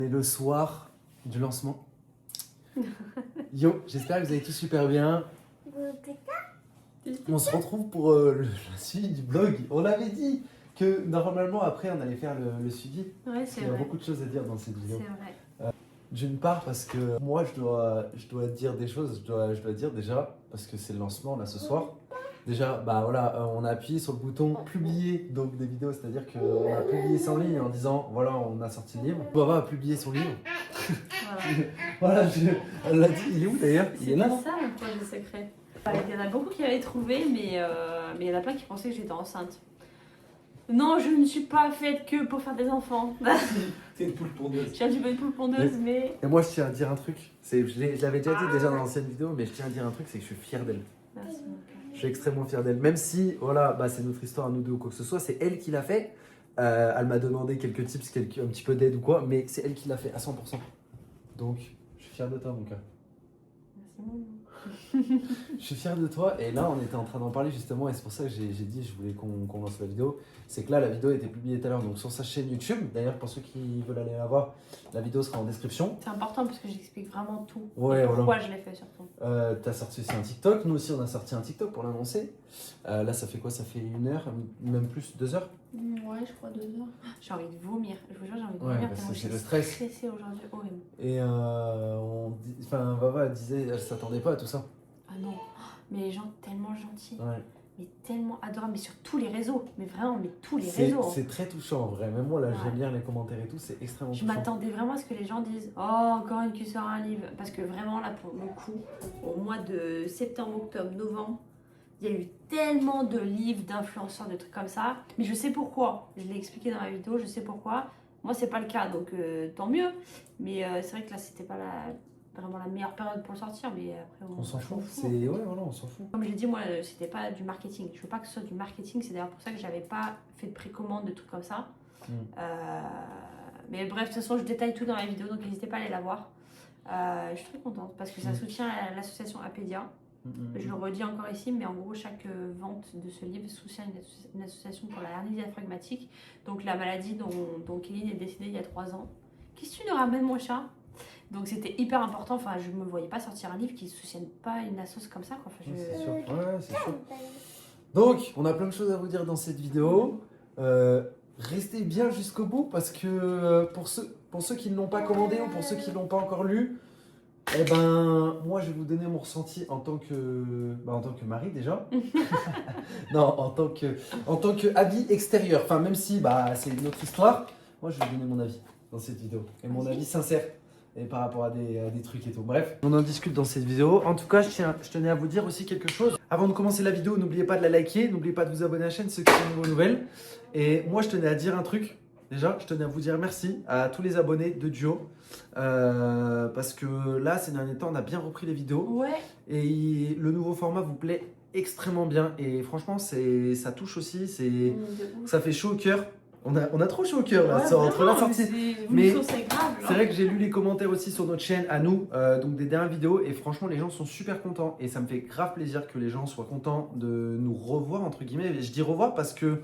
C'est le soir du lancement. Yo, j'espère que vous allez tous super bien. On se retrouve pour le suivi du blog. On avait dit que normalement après on allait faire le suivi. Ouais, c'est Il y a vrai. beaucoup de choses à dire dans cette vidéo. C'est vrai. D'une part parce que moi je dois dire des choses, je dois dire déjà parce que c'est le lancement là ce soir. Déjà, bah voilà, on a appuyé sur le bouton publier donc des vidéos, c'est-à-dire qu'on a publié ça en ligne en disant voilà, on a sorti le livre. Baba a publié son livre. Voilà. Voilà, elle l'a dit, il est où d'ailleurs? Il est C'était là. ça le projet secret. Il y en a beaucoup qui avaient trouvé, mais il y en a plein qui pensaient que j'étais enceinte. Non, je ne suis pas faite que pour faire des enfants. C'est une poule pondeuse. Je suis un petit peu une poule pondeuse, mais... Et moi je tiens à dire un truc, je l'avais déjà dit déjà dans l'ancienne vidéo, mais je tiens à dire un truc, c'est que je suis fier d'elle. Merci, mon cœur. Je suis extrêmement fier d'elle, même si voilà, bah, c'est notre histoire à nous deux ou quoi que ce soit, c'est elle qui l'a fait. Elle m'a demandé quelques tips, un petit peu d'aide ou quoi, mais c'est elle qui l'a fait à 100%. Donc je suis fier de toi mon cœur. Merci, mon Je suis fier de toi et là on était en train d'en parler justement et c'est pour ça que j'ai dit je voulais qu'on lance la vidéo. C'est que là la vidéo a été publiée tout à l'heure donc sur sa chaîne YouTube. D'ailleurs pour ceux qui veulent aller la voir, la vidéo sera en description. C'est important parce que j'explique vraiment tout. Ouais, et pourquoi voilà. je l'ai fait surtout. T'as sorti aussi un TikTok, nous aussi on a sorti un TikTok pour l'annoncer. Là ça fait quoi? Ça fait 1 heure, même plus, 2 heures? Ouais, je crois 2 heures. J'ai envie de vomir. Je vous jure, j'ai envie de Ouais, vomir. parce tellement que je c'est suis le stress. stressée aujourd'hui, horrible. Et Vava elle disait, elle s'attendait pas à tout ça. Ah non, mais les gens tellement gentils. Ouais. Mais tellement adorables, mais sur tous les réseaux. Mais vraiment, mais tous les C'est réseaux. c'est très touchant en vrai, même moi là Ouais. j'aime bien les commentaires et tout, c'est extrêmement Je touchant. m'attendais vraiment à ce que les gens disent oh, encore une qui sort un livre. Parce que vraiment, là, pour le coup, au mois de septembre, octobre, novembre, il y a eu tellement de livres, d'influenceurs, de trucs comme ça. Mais je sais pourquoi. Je l'ai expliqué dans ma vidéo, je sais pourquoi. Moi, c'est pas le cas, donc tant mieux. Mais c'est vrai que là, c'était pas vraiment la meilleure période pour le sortir. Mais après, On s'en fout, c'est... en fait. Ouais voilà, on s'en fout. Comme j'ai dit, moi, c'était pas du marketing. Je veux pas que ce soit du marketing. C'est d'ailleurs pour ça que j'avais pas fait de précommande, de trucs comme ça. Mais bref, de toute façon, je détaille tout dans la vidéo, donc n'hésitez pas à aller la voir. Je suis très contente parce que ça soutient l'association Apédia. Je le redis encore ici, mais en gros, chaque vente de ce livre soutient une association pour la hernie diaphragmatique. Donc la maladie dont Kéline est décédée il y a 3 ans. Qu'est-ce que tu nous ramènes, mon chat? Donc c'était hyper important. Enfin, je me voyais pas sortir un livre qui ne soutienne pas une assoce comme ça, quoi. Enfin, C'est sûr, ouais, c'est sûr. Donc, on a plein de choses à vous dire dans cette vidéo. Restez bien jusqu'au bout parce que pour ceux qui ne l'ont pas commandé ou pour ceux qui ne l'ont pas encore lu, eh ben, moi je vais vous donner mon ressenti en tant que mari déjà. Non, en tant que avis extérieur. Enfin, même si c'est une autre histoire, moi je vais vous donner mon avis dans cette vidéo. Et mon avis sincère. Et par rapport à des trucs et tout. Bref, on en discute dans cette vidéo. En tout cas, je tenais à vous dire aussi quelque chose. Avant de commencer la vidéo, n'oubliez pas de la liker, n'oubliez pas de vous abonner à la chaîne, ceux qui sont nouveaux nouvelles. Et moi, je tenais à dire un truc. Déjà, je tenais à vous dire merci à tous les abonnés de Duo. Parce que là, ces derniers temps, on a bien repris les vidéos. Ouais. Et le nouveau format vous plaît extrêmement bien. Et franchement, ça touche aussi. Ça fait chaud au cœur. On a trop chaud au cœur là, entre la sortie. Mais c'est grave. c'est vrai que j'ai lu les commentaires aussi sur notre chaîne à nous, donc des dernières vidéos, et franchement les gens sont super contents et ça me fait grave plaisir que les gens soient contents de nous revoir entre guillemets. Et je dis revoir parce que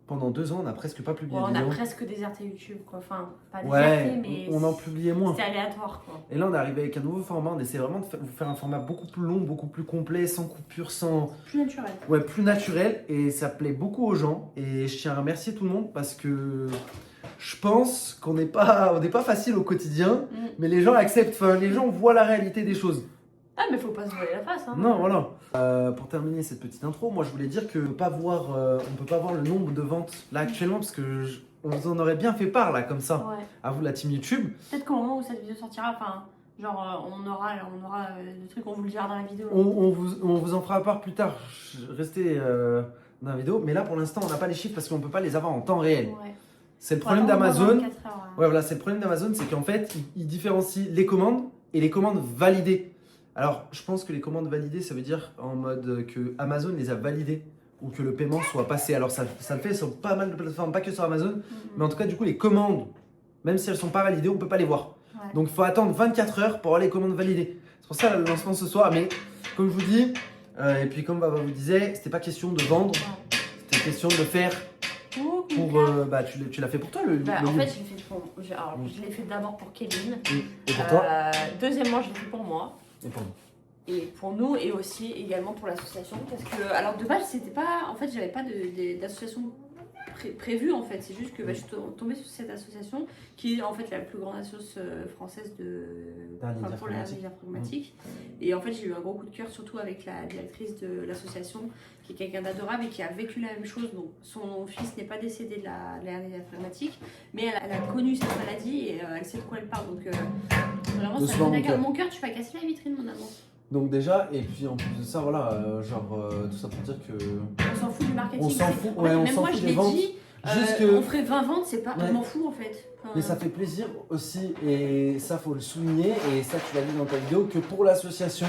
pendant 2 ans on n'a presque pas publié de On a vidéo. presque déserté YouTube, quoi. Enfin, pas Ouais, déserté, mais on en publiait moins. c'était aléatoire, quoi. Et là on est arrivé avec un nouveau format, on essaie vraiment de vous faire un format beaucoup plus long, beaucoup plus complet, sans coupure, Plus naturel. Ouais, plus naturel, et ça plaît beaucoup aux gens. Et je tiens à remercier tout le monde parce que je pense qu'on n'est pas facile au quotidien, mais les gens acceptent, enfin les gens voient la réalité des choses. Ah, mais faut pas se voiler la face, hein. Non, voilà. Pour terminer cette petite intro, moi je voulais dire que on peut pas voir le nombre de ventes là actuellement parce que on vous en aurait bien fait part là comme ça. Ouais. À vous la team YouTube. Peut-être qu'au moment où cette vidéo sortira, enfin, genre, on aura le truc, on vous le dira dans la vidéo. On vous en fera part plus tard. Restez dans la vidéo, mais là pour l'instant on n'a pas les chiffres parce qu'on peut pas les avoir en temps réel. Ouais. C'est le problème Voilà, d'Amazon. 24 heures, Ouais, voilà, c'est le problème d'Amazon, c'est qu'en fait, il différencie les commandes et les commandes validées. Alors, je pense que les commandes validées, ça veut dire en mode que Amazon les a validées ou que le paiement soit passé. Alors, ça le fait sur pas mal de plateformes, pas que sur Amazon, mais en tout cas, du coup, les commandes, même si elles sont pas validées, on peut pas les voir. Ouais. Donc, il faut attendre 24 heures pour avoir les commandes validées. C'est pour ça le lancement ce soir, mais comme je vous dis, et puis comme Baba vous disait, c'était pas question de vendre, c'était question de le faire. Ouais. Tu l'as fait pour toi le En livre. fait, je l'ai fait Alors, je l'ai fait d'abord pour Kéline. Et pour toi Deuxièmement, je l'ai fait pour moi. Et pour nous. Et pour nous, et aussi également pour l'association. Parce que, alors de base, c'était pas. En fait, j'avais pas d'association prévue en fait. C'est juste que je suis tombée sur cette association qui est en fait la plus grande association française pour la diaphragmatique. Et en fait, j'ai eu un gros coup de cœur, surtout avec la directrice de l'association, qui est quelqu'un d'adorable et qui a vécu la même chose. Donc, son fils n'est pas décédé de la hernie diaphragmatique, mais elle a connu cette maladie et elle sait de quoi elle parle. Donc, vraiment, ça me donne mon cœur. Tu vas casser la vitrine, mon amour. Donc déjà, et puis en plus de ça, voilà, tout ça pour dire que... On s'en fout du marketing. On s'en fout, ouais, on s'en fout des ventes. On ferait 20 ventes, c'est pas... Ouais. Je m'en fous en fait. Mais ça fait plaisir aussi, et ça faut le souligner, et ça tu l'as dit dans ta vidéo, que pour l'association,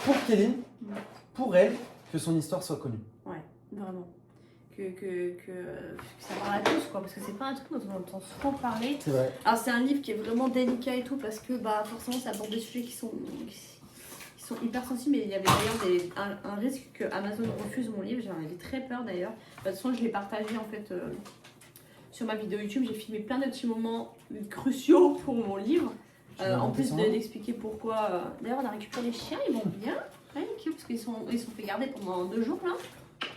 pour Kéline, pour elle, que son histoire soit connue. Ouais, vraiment. Que ça parle à tous, quoi, parce que c'est pas un truc dont on entend souvent parler. C'est vrai. Alors c'est un livre qui est vraiment délicat et tout, parce que forcément ça aborde des sujets qui sont hyper sensibles, mais il y avait d'ailleurs un risque que Amazon refuse mon livre. J'en avais très peur d'ailleurs. De toute façon, je l'ai partagé en fait sur ma vidéo YouTube. J'ai filmé plein de petits moments cruciaux pour mon livre, en plus d'expliquer pourquoi. D'ailleurs, on a récupéré les chiens, ils vont bien, ouais, parce qu'ils sont fait garder pendant 2 jours là.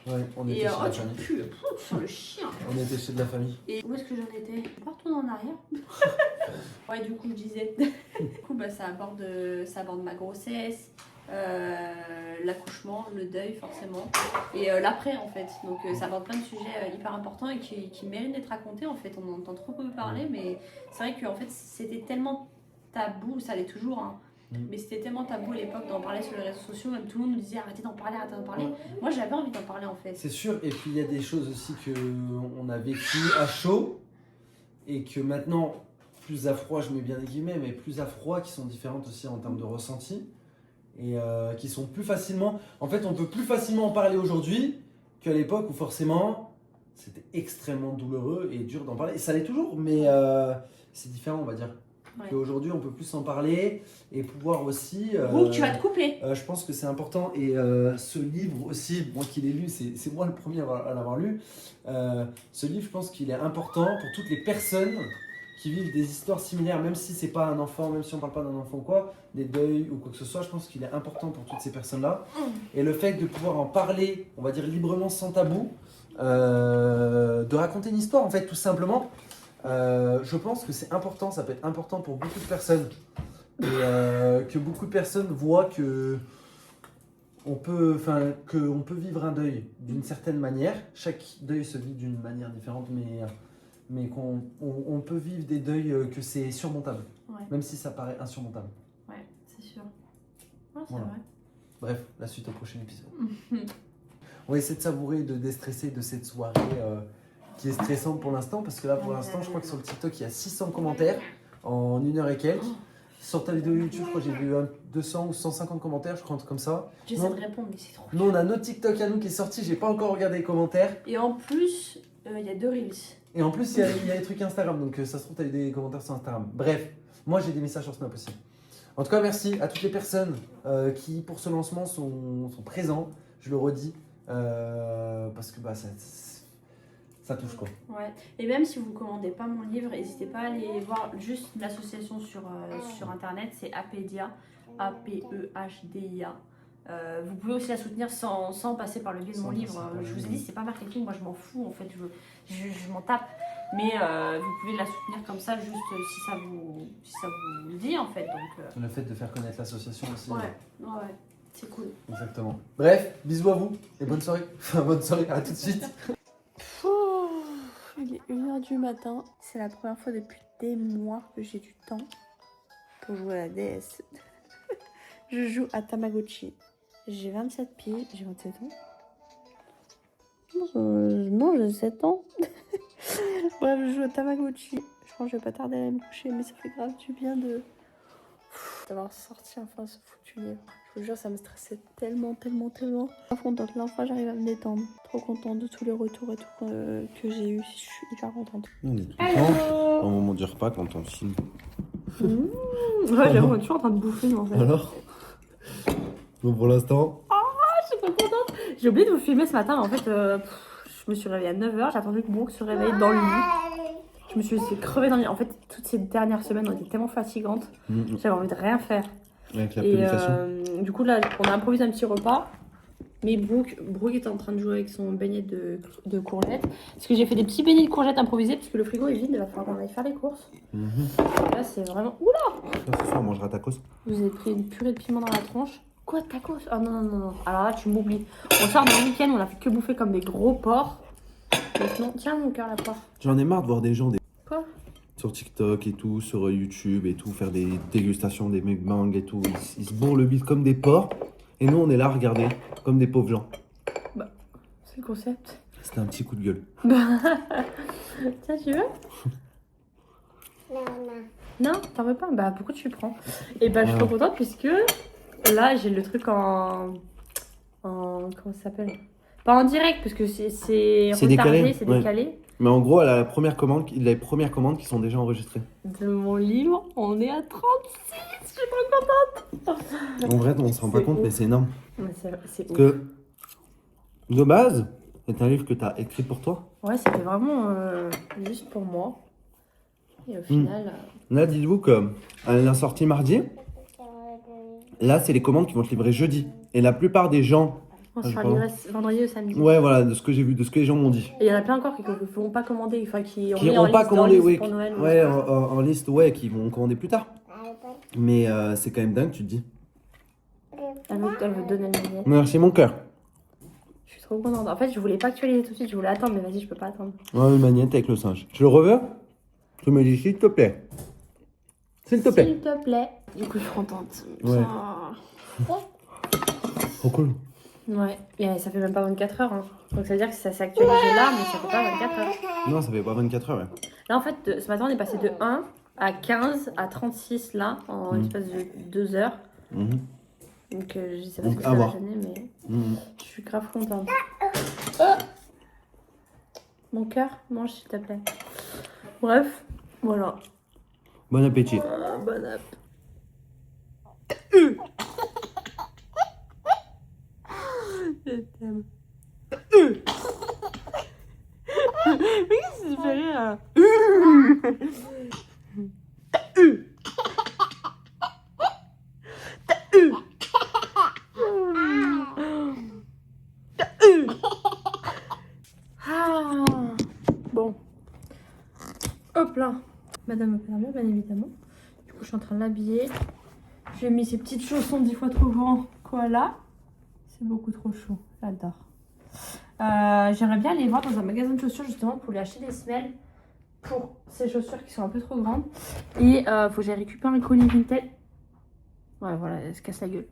Ouais, on était chez la famille. Tu sens le chien. On était chez de la famille. Et où est-ce que j'en étais? Je vais retourner en arrière. Ouais, du coup, je disais. Du coup, ça aborde ma grossesse, l'accouchement, le deuil, forcément, et l'après, en fait. Donc, ça aborde plein de sujets hyper importants et qui méritent d'être racontés, en fait. On en entend trop peu parler, mais c'est vrai qu'en fait, c'était tellement tabou, ça l'est toujours, hein. Mais c'était tellement tabou à l'époque d'en parler sur les réseaux sociaux, même tout le monde nous disait arrêtez d'en parler, arrêtez d'en parler. Moi j'avais envie d'en parler en fait. C'est sûr, et puis il y a des choses aussi qu'on a vécues à chaud, et que maintenant, plus à froid, je mets bien des guillemets, mais plus à froid, qui sont différentes aussi en termes de ressenti, et qui sont plus facilement... En fait, on peut plus facilement en parler aujourd'hui qu'à l'époque où forcément, c'était extrêmement douloureux et dur d'en parler. Et ça l'est toujours, mais c'est différent, on va dire. Ouais. Aujourd'hui, on peut plus en parler et pouvoir aussi... tu vas te couper. Je pense que c'est important. Et ce livre aussi, moi qui l'ai lu, c'est moi le premier à l'avoir lu. Ce livre, je pense qu'il est important pour toutes les personnes qui vivent des histoires similaires, même si c'est pas un enfant, même si on parle pas d'un enfant ou quoi, des deuils ou quoi que ce soit. Je pense qu'il est important pour toutes ces personnes-là. Et le fait de pouvoir en parler, on va dire librement, sans tabou, de raconter une histoire, en fait, tout simplement. Je pense que c'est important, ça peut être important pour beaucoup de personnes, et que beaucoup de personnes voient que on peut vivre un deuil d'une certaine manière. Chaque deuil se vit d'une manière différente, mais qu'on peut vivre des deuils que c'est surmontable, même si ça paraît insurmontable. Ouais, c'est sûr. Ouais, c'est voilà. vrai. Bref, la suite au prochain épisode. On va essayer de savourer, de déstresser de cette soirée qui est stressante pour l'instant, parce que là pour l'instant je crois que sur le TikTok il y a 600 commentaires en 1 heure et quelques. Sur ta vidéo YouTube je crois que j'ai vu 200 ou 150 commentaires, je crois, un truc comme ça. J'essaie de répondre mais c'est trop dur. Nous on a notre TikTok à nous qui est sorti, j'ai pas encore regardé les commentaires. Et en plus il y a 2 Reels. Et en plus il y a des trucs Instagram, donc ça se trouve t'as eu des commentaires sur Instagram. Bref, moi j'ai des messages sur Snap aussi. En tout cas merci à toutes les personnes qui pour ce lancement sont présents, je le redis, parce que ça touche quoi. Ouais, et même si vous ne commandez pas mon livre, n'hésitez pas à aller voir juste l'association sur internet, c'est Apédia, A-P-E-H-D-I-A. Vous pouvez aussi la soutenir sans passer par le biais de mon livre. Je vous ai dit, c'est pas marketing, moi je m'en fous en fait, je m'en tape. Mais vous pouvez la soutenir comme ça, juste si ça vous le dit en fait. Donc, le fait de faire connaître l'association aussi. Ouais, c'est cool. Exactement. Bref, bisous à vous et bonne soirée. Enfin, bonne soirée, à tout de suite. Il est 1h du matin. C'est la première fois depuis des mois que j'ai du temps pour jouer à la DS. Je joue à Tamagotchi. J'ai 27 pieds. J'ai 27 ans. Non, j'ai 7 ans. Bref, je joue à Tamagotchi. Je crois que je vais pas tarder à aller me coucher, mais ça fait grave du bien d'avoir sorti enfin ce foutu livre. Je vous jure, ça me stressait tellement. Trop contente, là enfin j'arrive à me détendre. Trop contente de tous les retours et tout que j'ai eu. Je suis hyper contente. On est tout content au moment du repas quand on filme. Ouais, j'avoue, toujours en train de bouffer en fait. Alors bon, pour l'instant. Je suis trop contente. J'ai oublié de vous filmer ce matin. En fait, je me suis réveillée à 9h. J'ai attendu que Brooke se réveille dans le lit. Je me suis crevée dans les... En fait, toutes ces dernières semaines ont été tellement fatigantes. J'avais envie de rien faire. Avec la Et publication. du coup, là, on a improvisé un petit repas. Mais Brooke est en train de jouer avec son beignet de courgettes. Parce que j'ai fait des petits beignets de courgettes improvisés. Parce que le frigo est vide, il va falloir qu'on aille faire les courses. Là, c'est vraiment... Oula! Ce soir, on mangera tacos. Vous avez pris une purée de piment dans la tronche. Quoi, tacos? Ah non, non, non, non. Alors là, tu m'oublies. On sort d'un week-end, on a fait que bouffer comme des gros porcs. Maintenant, tiens mon cœur, la poire. J'en ai marre de voir des gens Quoi? sur TikTok et tout, sur YouTube et tout, faire des dégustations, des mukbangs et tout. Ils se bourrent le bide comme des porcs. Et nous, on est là à regarder, comme des pauvres gens. Bah, c'est le concept. C'était un petit coup de gueule. Tiens, tu veux? Non, t'en veux pas? Bah, pourquoi tu le prends? Et bah, je suis trop contente puisque là, j'ai le truc en... Comment ça s'appelle? Pas en direct, parce que c'est retardé, c'est décalé. Mais en gros, elle a les premières commandes qui sont déjà enregistrées. De mon livre, on est à 36. Je suis trop contente. En vrai, on se rend pas compte, mais c'est énorme. C'est Parce que, de base, c'est un livre que tu as écrit pour toi. Ouais, c'était vraiment juste pour moi. Et au final... Là, dites-vous qu'elle est sortie mardi. Là, c'est les commandes qui vont te livrer jeudi. Et la plupart des gens... On se fera livrer vendredi ou samedi. Ouais, voilà, de ce que j'ai vu, de ce que les gens m'ont dit. Et il y en a plein encore qui ne vont pas commander, enfin qui n'ont pas commandé, oui. Pour Noël, ouais, en liste, ouais, qui vont commander plus tard. Mais c'est quand même dingue, tu te dis. Elle veut te donner le billet. Merci, mon cœur. Je suis trop contente. En fait, je voulais pas actualiser tout de suite, je voulais attendre, mais vas-y, je peux pas attendre. Ouais, une magnette avec le singe. Je le reveux. Tu me dis s'il te plaît. S'il te plaît. S'il te plaît. Du coup, je suis contente. Ouais. Trop cool. Ouais, et ça fait même pas 24 heures. Hein. Donc ça veut dire que ça s'est actualisé là, mais ça fait pas 24 heures. Non, ça fait pas 24 heures, ouais. Là, en fait, ce matin, on est passé de 1 à 15 à 36 là, en l'espace de 2 heures. Donc, je sais pas ce que ça va donner, mais je suis grave contente. Mon cœur, mange s'il te plaît. Bref, voilà. Bon appétit. Bon app. Je t'aime. Mais qu'est-ce que tu fais rire? Bon. Hop là. Madame me permet, bien évidemment. Du coup, je suis en train de l'habiller. J'ai mis ces petites chaussons 10 fois trop grands. Voilà. C'est beaucoup trop chaud. J'adore. J'aimerais bien aller voir dans un magasin de chaussures justement pour lui acheter des semelles pour ces chaussures qui sont un peu trop grandes. Et faut que j'aille récupérer un colis Vinted. Ouais, voilà, elle se casse la gueule.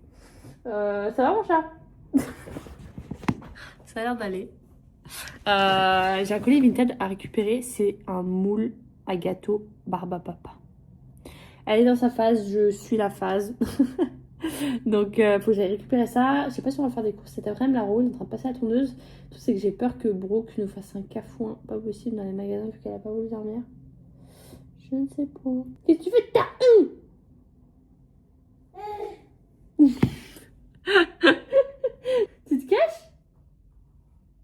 Ça va mon chat? Ça a l'air d'aller. J'ai un colis Vinted à récupérer. C'est un moule à gâteau Barbapapa. Elle est dans sa phase, je suis la phase. Donc, faut que j'aille récupérer ça. Je sais pas si on va faire des courses cet après-midi. La roue est en train de passer à la tondeuse. Tout c'est que j'ai peur que Brooke nous fasse un cafouin pas possible dans les magasins vu qu'elle a pas voulu dormir. Je ne sais pas. Qu'est-ce que tu fais? Tu te caches?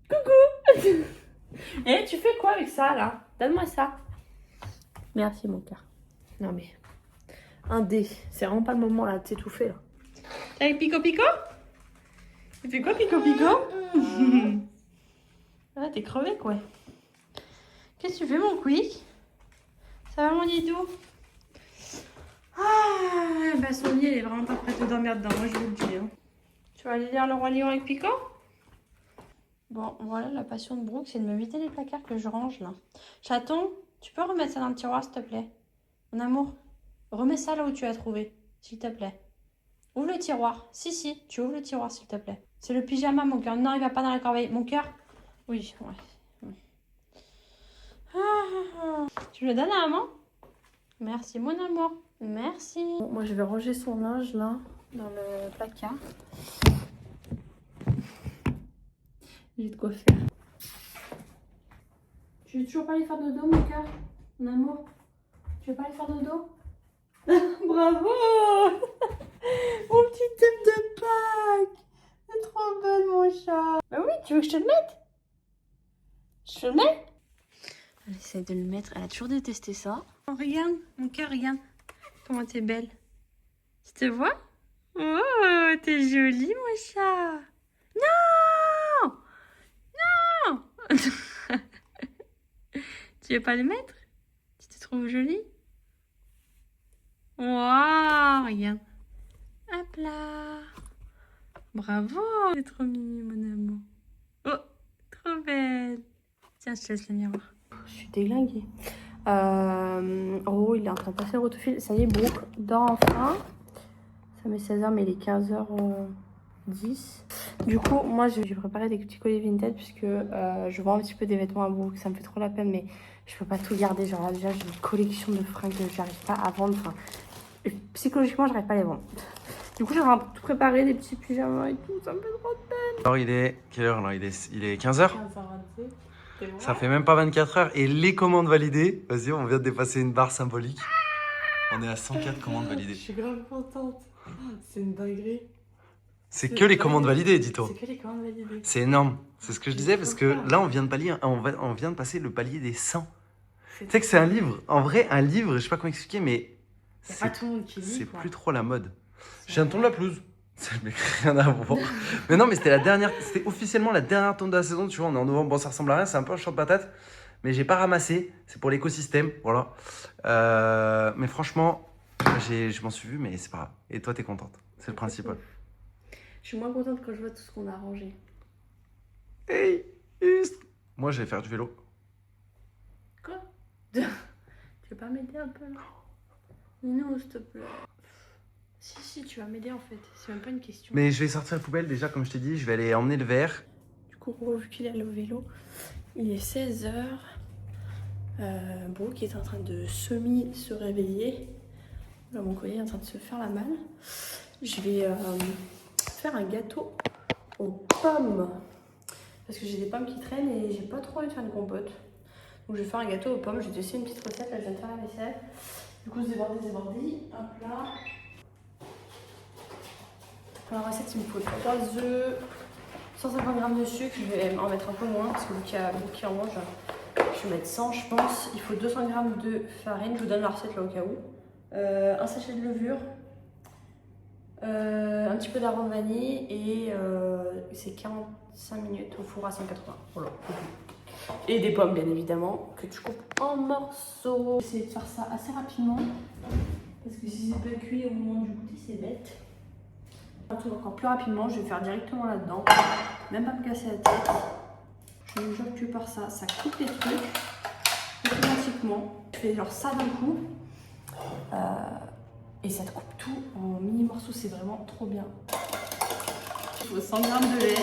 Coucou. Et tu fais quoi avec ça là? Donne-moi ça. Merci mon cœur. Non mais... Un dé. C'est vraiment pas le moment là de s'étouffer là. Avec Pico Pico? Tu fais quoi Pico Pico? Ah t'es crevé quoi. Qu'est-ce que tu fais mon quick? Ça va mon didou? Ah bah son lit elle est vraiment pas prête de dormir dedans, moi je vous le dis. Hein. Tu vas aller lire le Roi Lion avec Pico? Bon voilà la passion de Brooke, c'est de me vider les placards que je range là. Chaton, tu peux remettre ça dans le tiroir s'il te plaît? Mon amour, remets ça là où tu as trouvé, s'il te plaît. Ouvre le tiroir. Si, tu ouvres le tiroir, s'il te plaît. C'est le pyjama, mon cœur. Non, il va pas dans la corbeille. Mon cœur? Oui, ouais. Tu me le donnes à maman? Merci, mon amour. Merci. Bon, moi, je vais ranger son linge, là, dans le placard. J'ai de quoi faire. Tu veux toujours pas aller faire dodo, mon cœur? Mon amour? Tu veux pas aller faire dodo? Bravo. Mon petit thème de Pâques. C'est trop belle mon chat. Bah oui, tu veux que je te le mette? Je te le mets? J'essaie de le mettre. Elle a toujours détesté ça. Oh, regarde, mon cœur, regarde. Comment t'es belle. Tu te vois? Oh, t'es jolie, mon chat. Non! Non! Tu veux pas le mettre? Tu te trouves jolie? Waouh, regarde. Hop là. Bravo. C'est trop mignon, mon amour. Oh, trop belle. Tiens, je te laisse le miroir. Je suis déglinguée. Oh, il est en train de passer le rotofil. Ça y est, Brooke dort enfin. Ça met 16h, mais il est 15h10. Du coup, moi, j'ai préparé des petits colliers vintage puisque je vends un petit peu des vêtements à Brooke. Ça me fait trop la peine, mais je peux pas tout garder. Genre là, déjà, j'ai une collection de fringues que j'arrive pas à vendre. Enfin, psychologiquement, j'arrive pas à les vendre. Du coup, j'ai tout préparé, des petits pyjamas et tout. Ça me fait trop de peine. Alors, il est... Quelle heure là? Il est 15h? 15h26. Ça fait même pas 24 heures et les commandes validées. Vas-y, on vient de dépasser une barre symbolique. On est à 104 commandes validées. Je suis grave contente. C'est une dinguerie. C'est que les commandes validées, dis-toi. C'est que les commandes validées. C'est énorme. C'est ce que je disais parce que là, on vient de passer le palier des 100. Tu sais que c'est un livre. En vrai, un livre, je sais pas comment expliquer, mais Il n'y a pas tout le monde qui lit. c'est quoi. plus trop la mode. Je viens de tomber la pelouse. Ça n'a rien à voir. Mais non, mais c'était officiellement la dernière tonne de la saison. Tu vois, on est en novembre. Bon, ça ressemble à rien. C'est un peu un champ de patates. Mais j'ai pas ramassé. C'est pour l'écosystème. Voilà. Mais franchement, je m'en suis vu, mais c'est pas grave. Et toi, t'es contente. C'est le principal. Je suis moins contente quand je vois tout ce qu'on a arrangé. Hey, moi, je vais faire du vélo. Quoi? Tu veux pas m'aider un peu là? Non, s'il te plaît. Si, tu vas m'aider en fait. C'est même pas une question. Mais je vais sortir la poubelle déjà, comme je t'ai dit. Je vais aller emmener le verre. Du coup, vu qu'il est allé au vélo, il est 16h. Brooke est en train de se réveiller. Là, mon collier est en train de se faire la malle. Je vais faire un gâteau aux pommes. Parce que j'ai des pommes qui traînent et j'ai pas trop envie de faire une compote. Donc je vais faire un gâteau aux pommes. Je vais tester une petite recette. Là, je viens de faire la vaisselle. Du coup, zébordi. Hop là. Pour la recette, il me faut 3 œufs, 150 g de sucre. Je vais en mettre un peu moins parce que vu qu'il y a beaucoup qui en mange, je vais mettre 100, je pense. Il faut 200 g de farine. Je vous donne la recette là au cas où. Un sachet de levure. Un petit peu d'arôme vanille et c'est 45 minutes au four à 180. Voilà. Et des pommes bien évidemment que tu coupes en morceaux. J'essaie de faire ça assez rapidement parce que si c'est pas cuit au moment du goûter c'est bête. Encore plus rapidement, je vais faire directement là-dedans, même pas me casser la tête. Je ne jure que par ça, ça coupe les trucs automatiquement. Je fais genre ça d'un coup. Et ça te coupe tout en mini morceaux, c'est vraiment trop bien. Il faut 100 g de lait.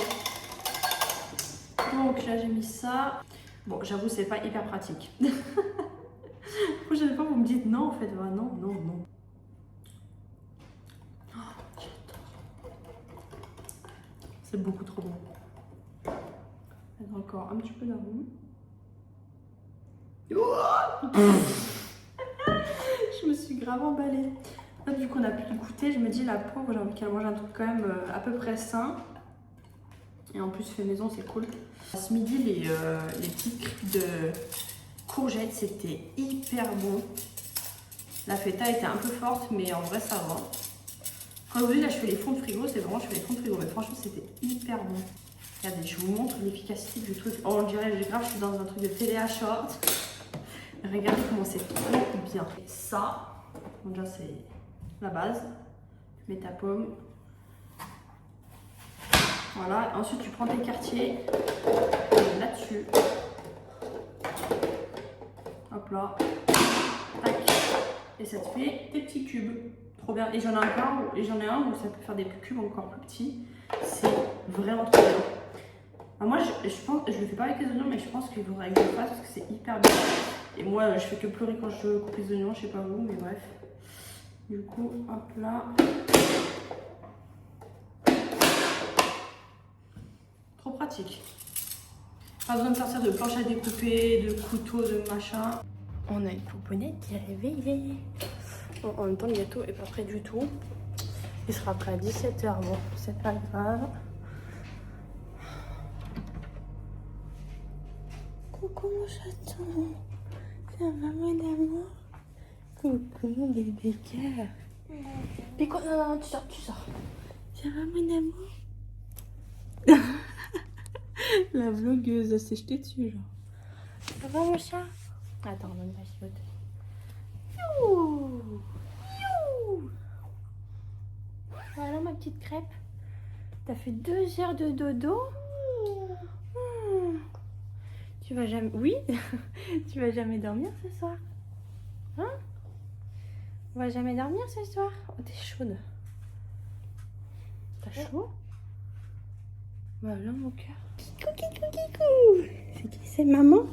Donc là j'ai mis ça. Bon, j'avoue c'est pas hyper pratique. La prochaine fois vous me dites non en fait, non. Oh, j'adore. C'est beaucoup trop bon. Encore un petit peu d'arôme. Je me suis grave emballée. Là, vu qu'on a pu le goûter, je me dis la pauvre, j'ai envie qu'elle mange un truc quand même à peu près sain. Et en plus fait maison, c'est cool. Ce midi, les petites crêpes de courgettes, c'était hyper bon. La feta était un peu forte, mais en vrai ça va. Quand vous dites là je fais les fonds de frigo, c'est vraiment je fais les fonds de frigo, mais franchement c'était hyper bon. Regardez, je vous montre l'efficacité du truc. Oh, on dirait grave, je suis dans un truc de téléachat. Regardez comment c'est trop bien. Et ça, bon, déjà c'est la base. Tu mets ta pomme. Voilà, ensuite tu prends tes quartiers là-dessus. Hop là. Tac. Et ça te fait des petits cubes. Trop bien. Et j'en ai un où ça peut faire des cubes encore plus petits. C'est vraiment trop bien. Alors moi je pense, je le fais pas avec les oignons, mais je pense qu'il faudrait que je le fasse parce que c'est hyper bien. Et moi je fais que pleurer quand je coupe les oignons, je sais pas vous, mais bref. Du coup, hop là. Trop pratique. Pas besoin de sortir de planche à découper, de couteau, de machin. On a une pouponnette qui est réveillée. Bon, en même temps, le gâteau est pas prêt du tout. Il sera prêt à 17h. Bon, c'est pas grave. Coucou mon chaton. Ça va mon amour? Coucou mon bébé cœur. Pico, non, tu sors. Ça va mon amour? La vlogueuse, elle s'est jetée dessus genre. Ça va mon chat? Attends, on va chipoter. Youhou! Youhou! Voilà ma petite crêpe. T'as fait 2 heures de dodo? Tu vas jamais... Oui. Tu vas jamais dormir ce soir? Hein? On va jamais dormir ce soir? Oh, t'es chaude. T'as chaud? Voilà mon cœur. Kikou, kikou, kikou. C'est qui? C'est maman?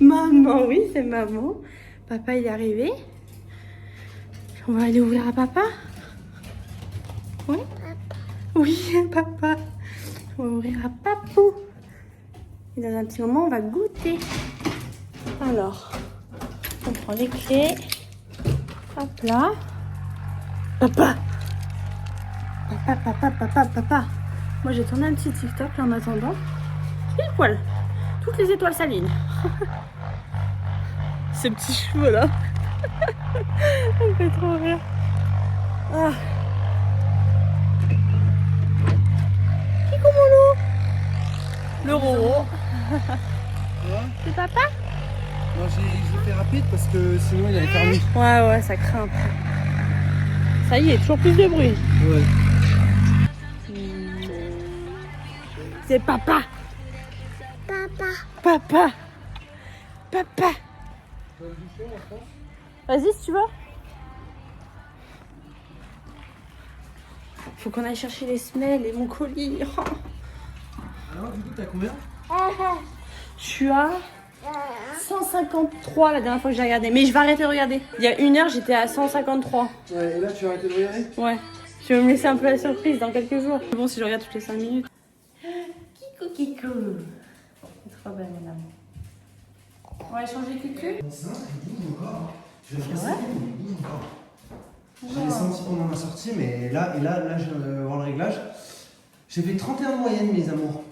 Maman, oui, c'est maman. Papa, il est arrivé. On va aller ouvrir à papa? Oui? Oui, papa. On va ouvrir à papou. Et dans un petit moment, on va goûter. Alors, on prend les clés. Hop là. Papa. Papa. Moi, j'ai tourné un petit TikTok là, en attendant. Pile poil. Toutes les étoiles s'alignent. Ces petits cheveux là. Ça me fait trop rire. Ah. Kikou mon loup. Le roro. C'est papa? Non, j'ai fait rapide parce que sinon il allait faire nuit. Ouais, ça craint. Ça y est, toujours plus de bruit. Ouais. C'est papa. Papa. Vas-y si tu veux. Faut qu'on aille chercher les semelles et mon colis. Oh. Alors du coup t'as combien? Je suis à 153 la dernière fois que j'ai regardé. Mais je vais arrêter de regarder. Il y a 1 heure, j'étais à 153. Ouais, et là tu vas arrêter de regarder? Ouais. Je vais me laisser un peu la surprise dans quelques jours. Bon, si je regarde toutes les 5 minutes. Kikou. C'est trop belle, madame. On va échanger Cucu. Mon sein, il bouge encore. Je vais rester, il bouge encore. Je l'ai senti pendant ma sortie, mais là, je viens de voir le réglage. J'ai fait 31 de moyenne, mes amours.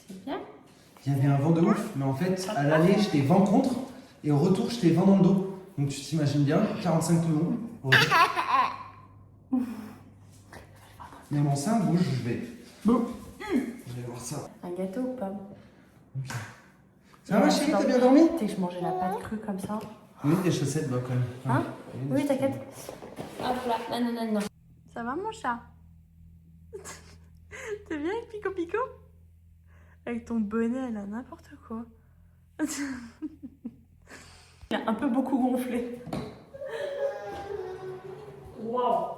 C'est bien. Il y avait un vent de ouf, mais en fait, à l'aller, j'étais vent contre, et au retour, j'étais vent dans le dos. Donc tu t'imagines bien, 45 tout le long. Mais mon sein bouge, je vais. Bon. Je vais voir ça. Un gâteau ou pas? Ok. Ça va, ma chérie, t'as bien dormi? Tu sais que je mangeais la pâte crue comme ça. Oui, des chaussettes, bah, quand même. Hein? Oui, Oui, t'inquiète. Hop là, non. Ça va mon chat? T'es bien avec Pico? Avec ton bonnet là, n'importe quoi. Il a un peu beaucoup gonflé. Waouh!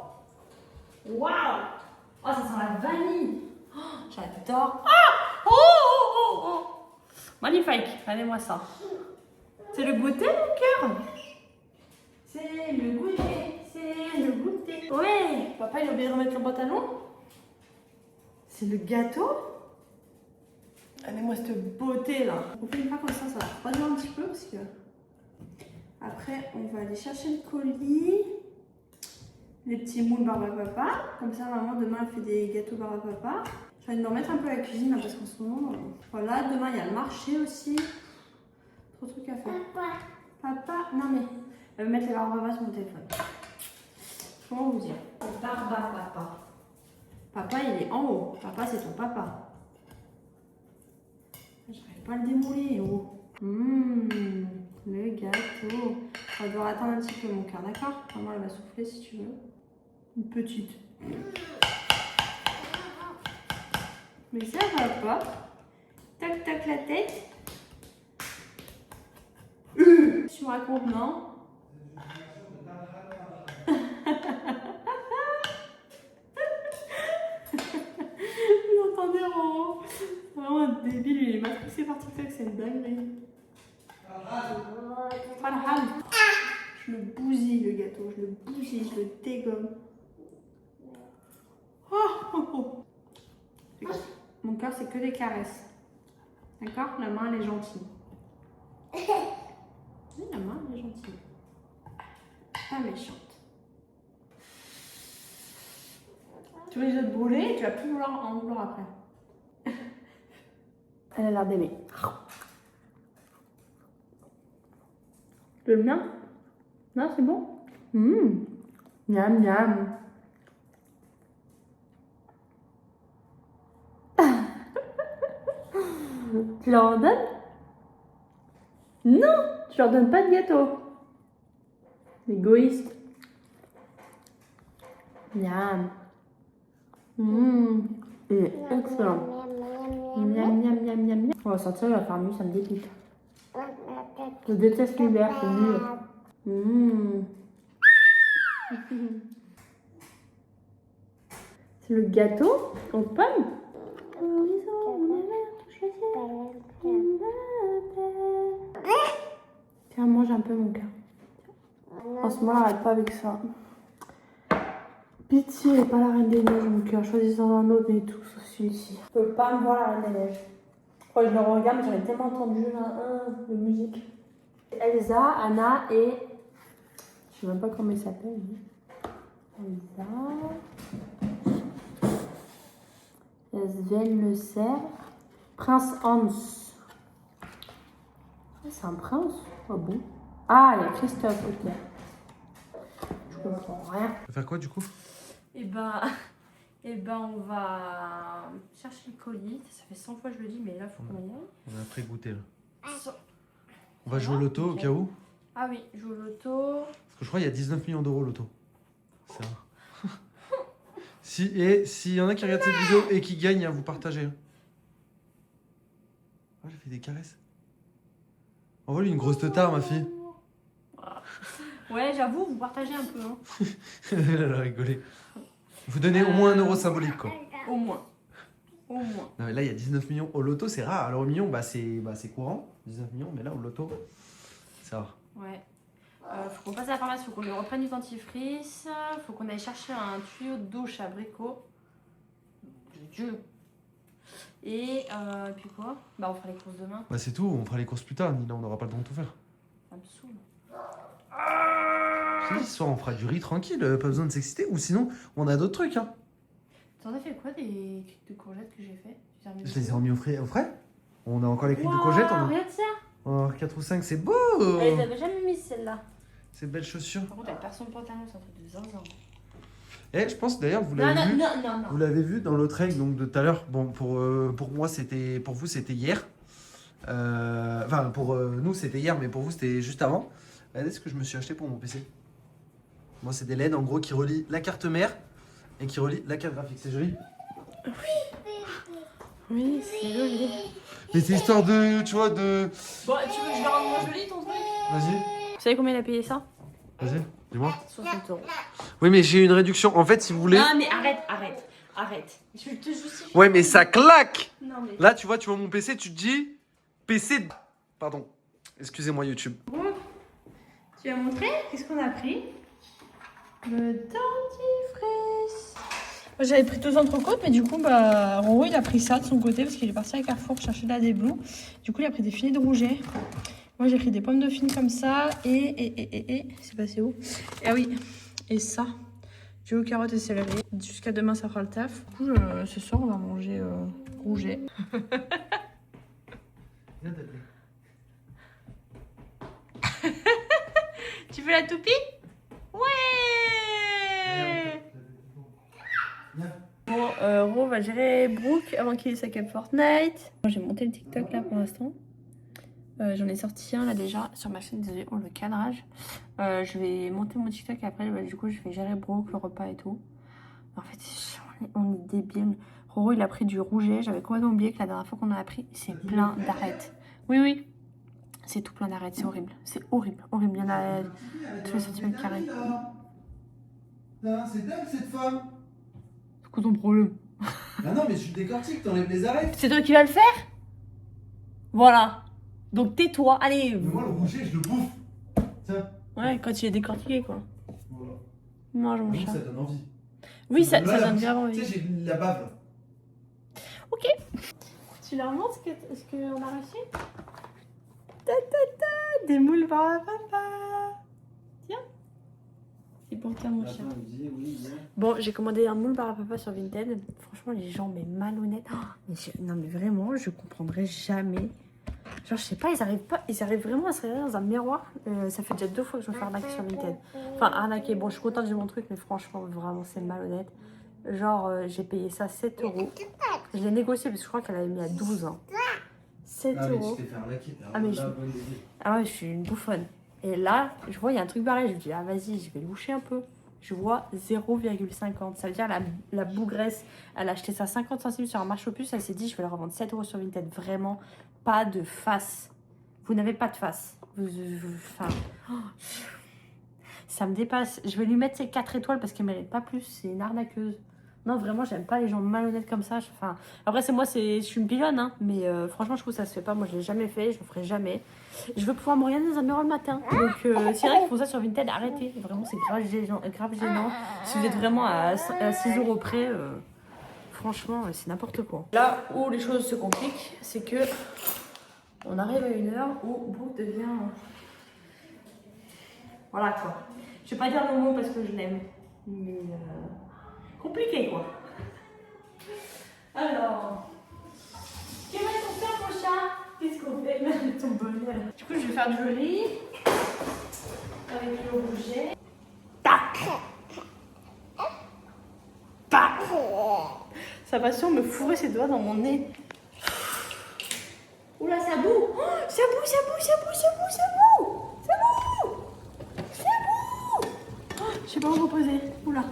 Oh, ça sent la vanille. Oh, j'adore. Ah! Oh! Magnifique. Regardez-moi ça. C'est le goûter, mon cœur. C'est le goûter. Ouais. Papa, il a oublié de remettre le pantalon. C'est le gâteau. Regardez-moi cette beauté là. On fait une fois comme ça va refroidir un petit peu parce que après on va aller chercher le colis, les petits moules barbe à papa. Comme ça maman demain elle fait des gâteaux barbe à papa. Je vais me remettre un peu à la cuisine là, parce qu'en ce moment voilà, demain il y a le marché aussi. Trop de trucs à faire. Papa, non mais elle va mettre les barbes à papa sur mon téléphone. Comment vous dire? Barbe à papa. Papa il est en haut. Papa c'est ton papa. J'arrive pas à le démouler, oh. Le gâteau. On va devoir attendre un petit peu mon cœur, d'accord? Maman, elle va souffler si tu veux. Une petite. Mais ça va pas. Tac, tac la tête. Tu me racontes, non? Vous entendez, Roro? C'est vraiment un débile, il est matrixé par TikTok, c'est une dinguerie. Farham. Je le bousille le gâteau, je le bousille, je le dégomme. Oh. Mon cœur, c'est que des caresses. D'accord? La main, elle est gentille. Oui, la main, elle est gentille. Pas méchante. Tu risques de te brûler et tu vas plus vouloir en vouloir après. Elle a l'air d'aimer. Le mien? Non, c'est bon? Miam, miam. Tu leur en donnes? Non, tu leur donnes pas de gâteau. Égoïste. Miam. Il est excellent. Miam, miam, miam, miam, miam. On va sortir, il va faire mieux, ça me dégoûte. Je déteste l'hiver, c'est nul. C'est le gâteau aux pommes. Tiens, mange un peu mon cœur. En ce moment, arrête pas avec ça. Pitié, pas la Reine des Neiges, mon cœur. Choisissons un autre, mais tout sauf celui-ci. Je peux pas me voir la Reine des Neiges. Quand je le regarde, j'avais tellement entendu de musique. Elsa, Anna et... Je sais même pas comment il s'appelle. Elsa... Sven le cerf. Prince Hans. C'est un prince? Ah bon? Ah, il y a Christophe, ok. Je comprends rien. Tu vas faire quoi du coup? Et ben, on va chercher le colis. Ça fait 100 fois que je le dis, mais là, il faut qu'on y aille. On a après goûté là. Ça- On va jouer au loto au cas où? Ah oui, joue au loto. Parce que je crois qu'il y a 19 millions d'euros au loto. C'est rare. S'il y en a qui regardent cette vidéo et qui gagnent, vous partagez. Oh, j'ai fait des caresses. Envoie-lui une grosse teutard, ma fille. Ouais, j'avoue, vous partagez un peu. Hein. Elle a rigolé. Vous donnez au moins 1 euro symbolique, quoi. Au moins. Au moins. Non, mais là, il y a 19 millions. Au loto, c'est rare. Alors, au million, c'est courant. 19 millions, mais là, au loto, c'est rare. Ouais. Faut qu'on passe à la pharmacie, faut qu'on lui reprenne du dentifrice. Faut qu'on aille chercher un tuyau de douche à Brico. Dieu. Et puis quoi? Bah, on fera les courses demain. Bah, c'est tout. On fera les courses plus tard. Nina, on n'aura pas le temps de tout faire. Ça me saoule. Je te dis, ce soir, on fera du riz tranquille. Pas besoin de s'exciter. Ou sinon, on a d'autres trucs, hein. T'en as fait quoi des criques de courgettes que j'ai fait? Je les ai remis au frais. On a encore les criques de courgettes. Regarde ça! Oh, 4 ou 5, c'est beau! Elle les avait jamais mises celle-là. Ces belles chaussures. Par contre, elle perd son pantalon, c'est un truc de zinzin. Et je pense d'ailleurs, vous Non, l'avez vu. non. Vous l'avez vu dans l'autre règle donc de tout à l'heure. Bon, pour moi, c'était. Pour vous, c'était hier. Enfin, pour nous, c'était hier, mais pour vous, c'était juste avant. Regardez ce que je me suis acheté pour mon PC. Moi, c'est des LED en gros qui relient la carte mère et qui relient la carte graphique. C'est joli. Oui, c'est joli. Mais c'est histoire de. Tu vois, de. Bon, tu veux que je le rende moins joli ton truc? Vas-y, Vous savez combien il a payé ça? vas-y, dis-moi. 60 euros. Oui, mais j'ai une réduction. En fait, si vous voulez. Non, mais arrête. Je te justifie. Ouais, mais ça claque! Non, mais. Là, tu vois mon PC, tu te dis. PC. Pardon. Excusez-moi, YouTube. Bon, tu vas montrer? Qu'est-ce qu'on a pris? Le dentifrice. Moi, j'avais pris 2 entrecôtes, mais du coup, Roro, il a pris ça de son côté parce qu'il est parti à Carrefour chercher de la déblue. Du coup, il a pris des filets de rouget. Moi, j'ai pris des pommes dauphines comme ça. Et c'est passé où? Ah oui, et ça. Du aux carottes et céleri. Jusqu'à demain, ça fera le taf. Du coup, ce soir, on va manger rouget. Tu veux la toupie? Ouais! Bon, Ro va gérer Brooke avant qu'il ait sa cap Fortnite. J'ai monté le TikTok là pour l'instant. J'en ai sorti un là déjà sur ma chaîne, désolé pour le cadrage. Je vais monter mon TikTok après, du coup je vais gérer Brooke, le repas et tout. En fait, on est débiles. Roro il a pris du rouget, j'avais complètement oublié que la dernière fois qu'on en a pris, c'est plein d'arêtes. Oui, c'est tout plein d'arêtes, c'est horrible. C'est horrible. Il y en a tous les centimètres carrés. C'est dingue cette femme! C'est quoi ton problème? Ah non, mais je décortique, t'enlèves les arêtes! C'est toi qui vas le faire? Voilà. Donc tais-toi, allez. Mais moi, le rouget, je le bouffe! Tiens, Ouais, quand il est décortiqué quoi. voilà. Mange mon Donc, chat. ça donne envie. Oui, ça Là, donne grave Tu envie. sais, j'ai la bave là. Ok. Tu leur montres ce qu'on a reçu? Des moules par papa. Tiens. C'est pour toi mon chat. Bon, j'ai commandé un moule par papa sur Vinted. Franchement, les gens, mais malhonnêtes. Oh, mais non, mais vraiment, je comprendrai jamais. Genre, je sais pas, ils arrivent vraiment à se regarder dans un miroir. Ça fait déjà 2 fois que je me fais arnaquer sur Vinted. Enfin, arnaquer, bon, je suis contente de mon truc, mais franchement, vraiment, c'est malhonnête. Genre, j'ai payé ça 7 euros. Je l'ai négocié parce que je crois qu'elle avait mis à 12 ans. 7 Ah, mais euros. tu t'es fait arnaquer, Ah, mais ah ouais, je suis une bouffonne. Et là, je vois, il y a un truc pareil. Je me dis, ah vas-y, je vais loucher un peu. Je vois 0,50. Ça veut dire la bougresse, elle a acheté ça 50 centimes sur un marché aux puces. Elle s'est dit, je vais le revendre 7 euros sur Vinted. Vraiment, pas de face. Vous n'avez pas de face. Enfin, ça me dépasse. Je vais lui mettre ses 4 étoiles parce qu'elle ne mérite pas plus. C'est une arnaqueuse. Non, vraiment, j'aime pas les gens malhonnêtes comme ça. Enfin, après, je suis une pigeonne, hein, mais franchement, je trouve que ça se fait pas. Moi, je l'ai jamais fait, je le ferai jamais. Je veux pouvoir me regarder dans un miroir le matin. Donc, c'est vrai qu'ils font ça sur Vinted, arrêtez. Vraiment, c'est grave gênant, grave gênant. Si vous êtes vraiment à 6 euros près, franchement, c'est n'importe quoi. Là où les choses se compliquent, c'est que on arrive à une heure où Brooke devient. Voilà quoi. Je vais pas dire le mot parce que je l'aime, mais. Compliqué quoi. Alors, que va-t-on faire mon chat? Qu'est-ce qu'on fait avec ton bonheur? Du coup, je vais faire du riz avec le rouget. Tac. Tac. Ça va sûrement me fourrer ses doigts dans mon nez. Oula, ça boue. Oh, ça boue, ça boue, ça boue, ça boue, ça boue. Ça boue. Ça boue. Oh, je sais pas où me reposer. Oula.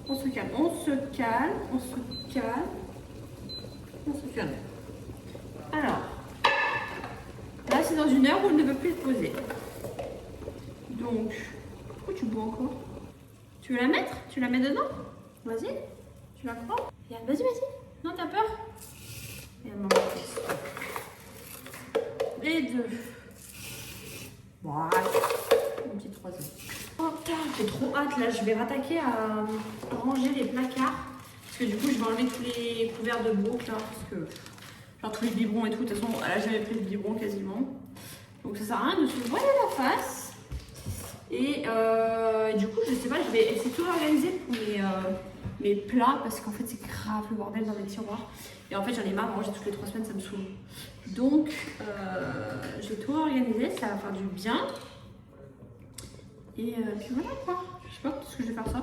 On se calme, on se calme, on se calme, on se calme. Alors, là c'est dans une heure où il ne veut plus se poser. Donc, pourquoi tu bois encore? Tu veux la mettre? Tu la mets dedans? Vas-y, tu la prends? Vas-y, vas-y. Non, t'as peur? Et maman. Et 2. Voilà. Une petite 3e. Oh putain, j'ai trop hâte là, je vais rattaquer à ranger les placards. Parce que du coup, je vais enlever tous les couverts de Brooke là. Parce que, genre tous les biberons et tout, de toute façon, elle a jamais pris de biberon quasiment. Donc ça sert à rien de se voiler la face. Et du coup, je sais pas, je vais essayer de tout organiser pour mes plats. Parce qu'en fait, c'est grave le bordel dans mes tiroirs. Et en fait, j'en ai marre, manger toutes les 3 semaines, ça me saoule. Donc, je vais tout organiser, ça va faire du bien. Et puis voilà quoi, je sais pas ce que je vais faire ça.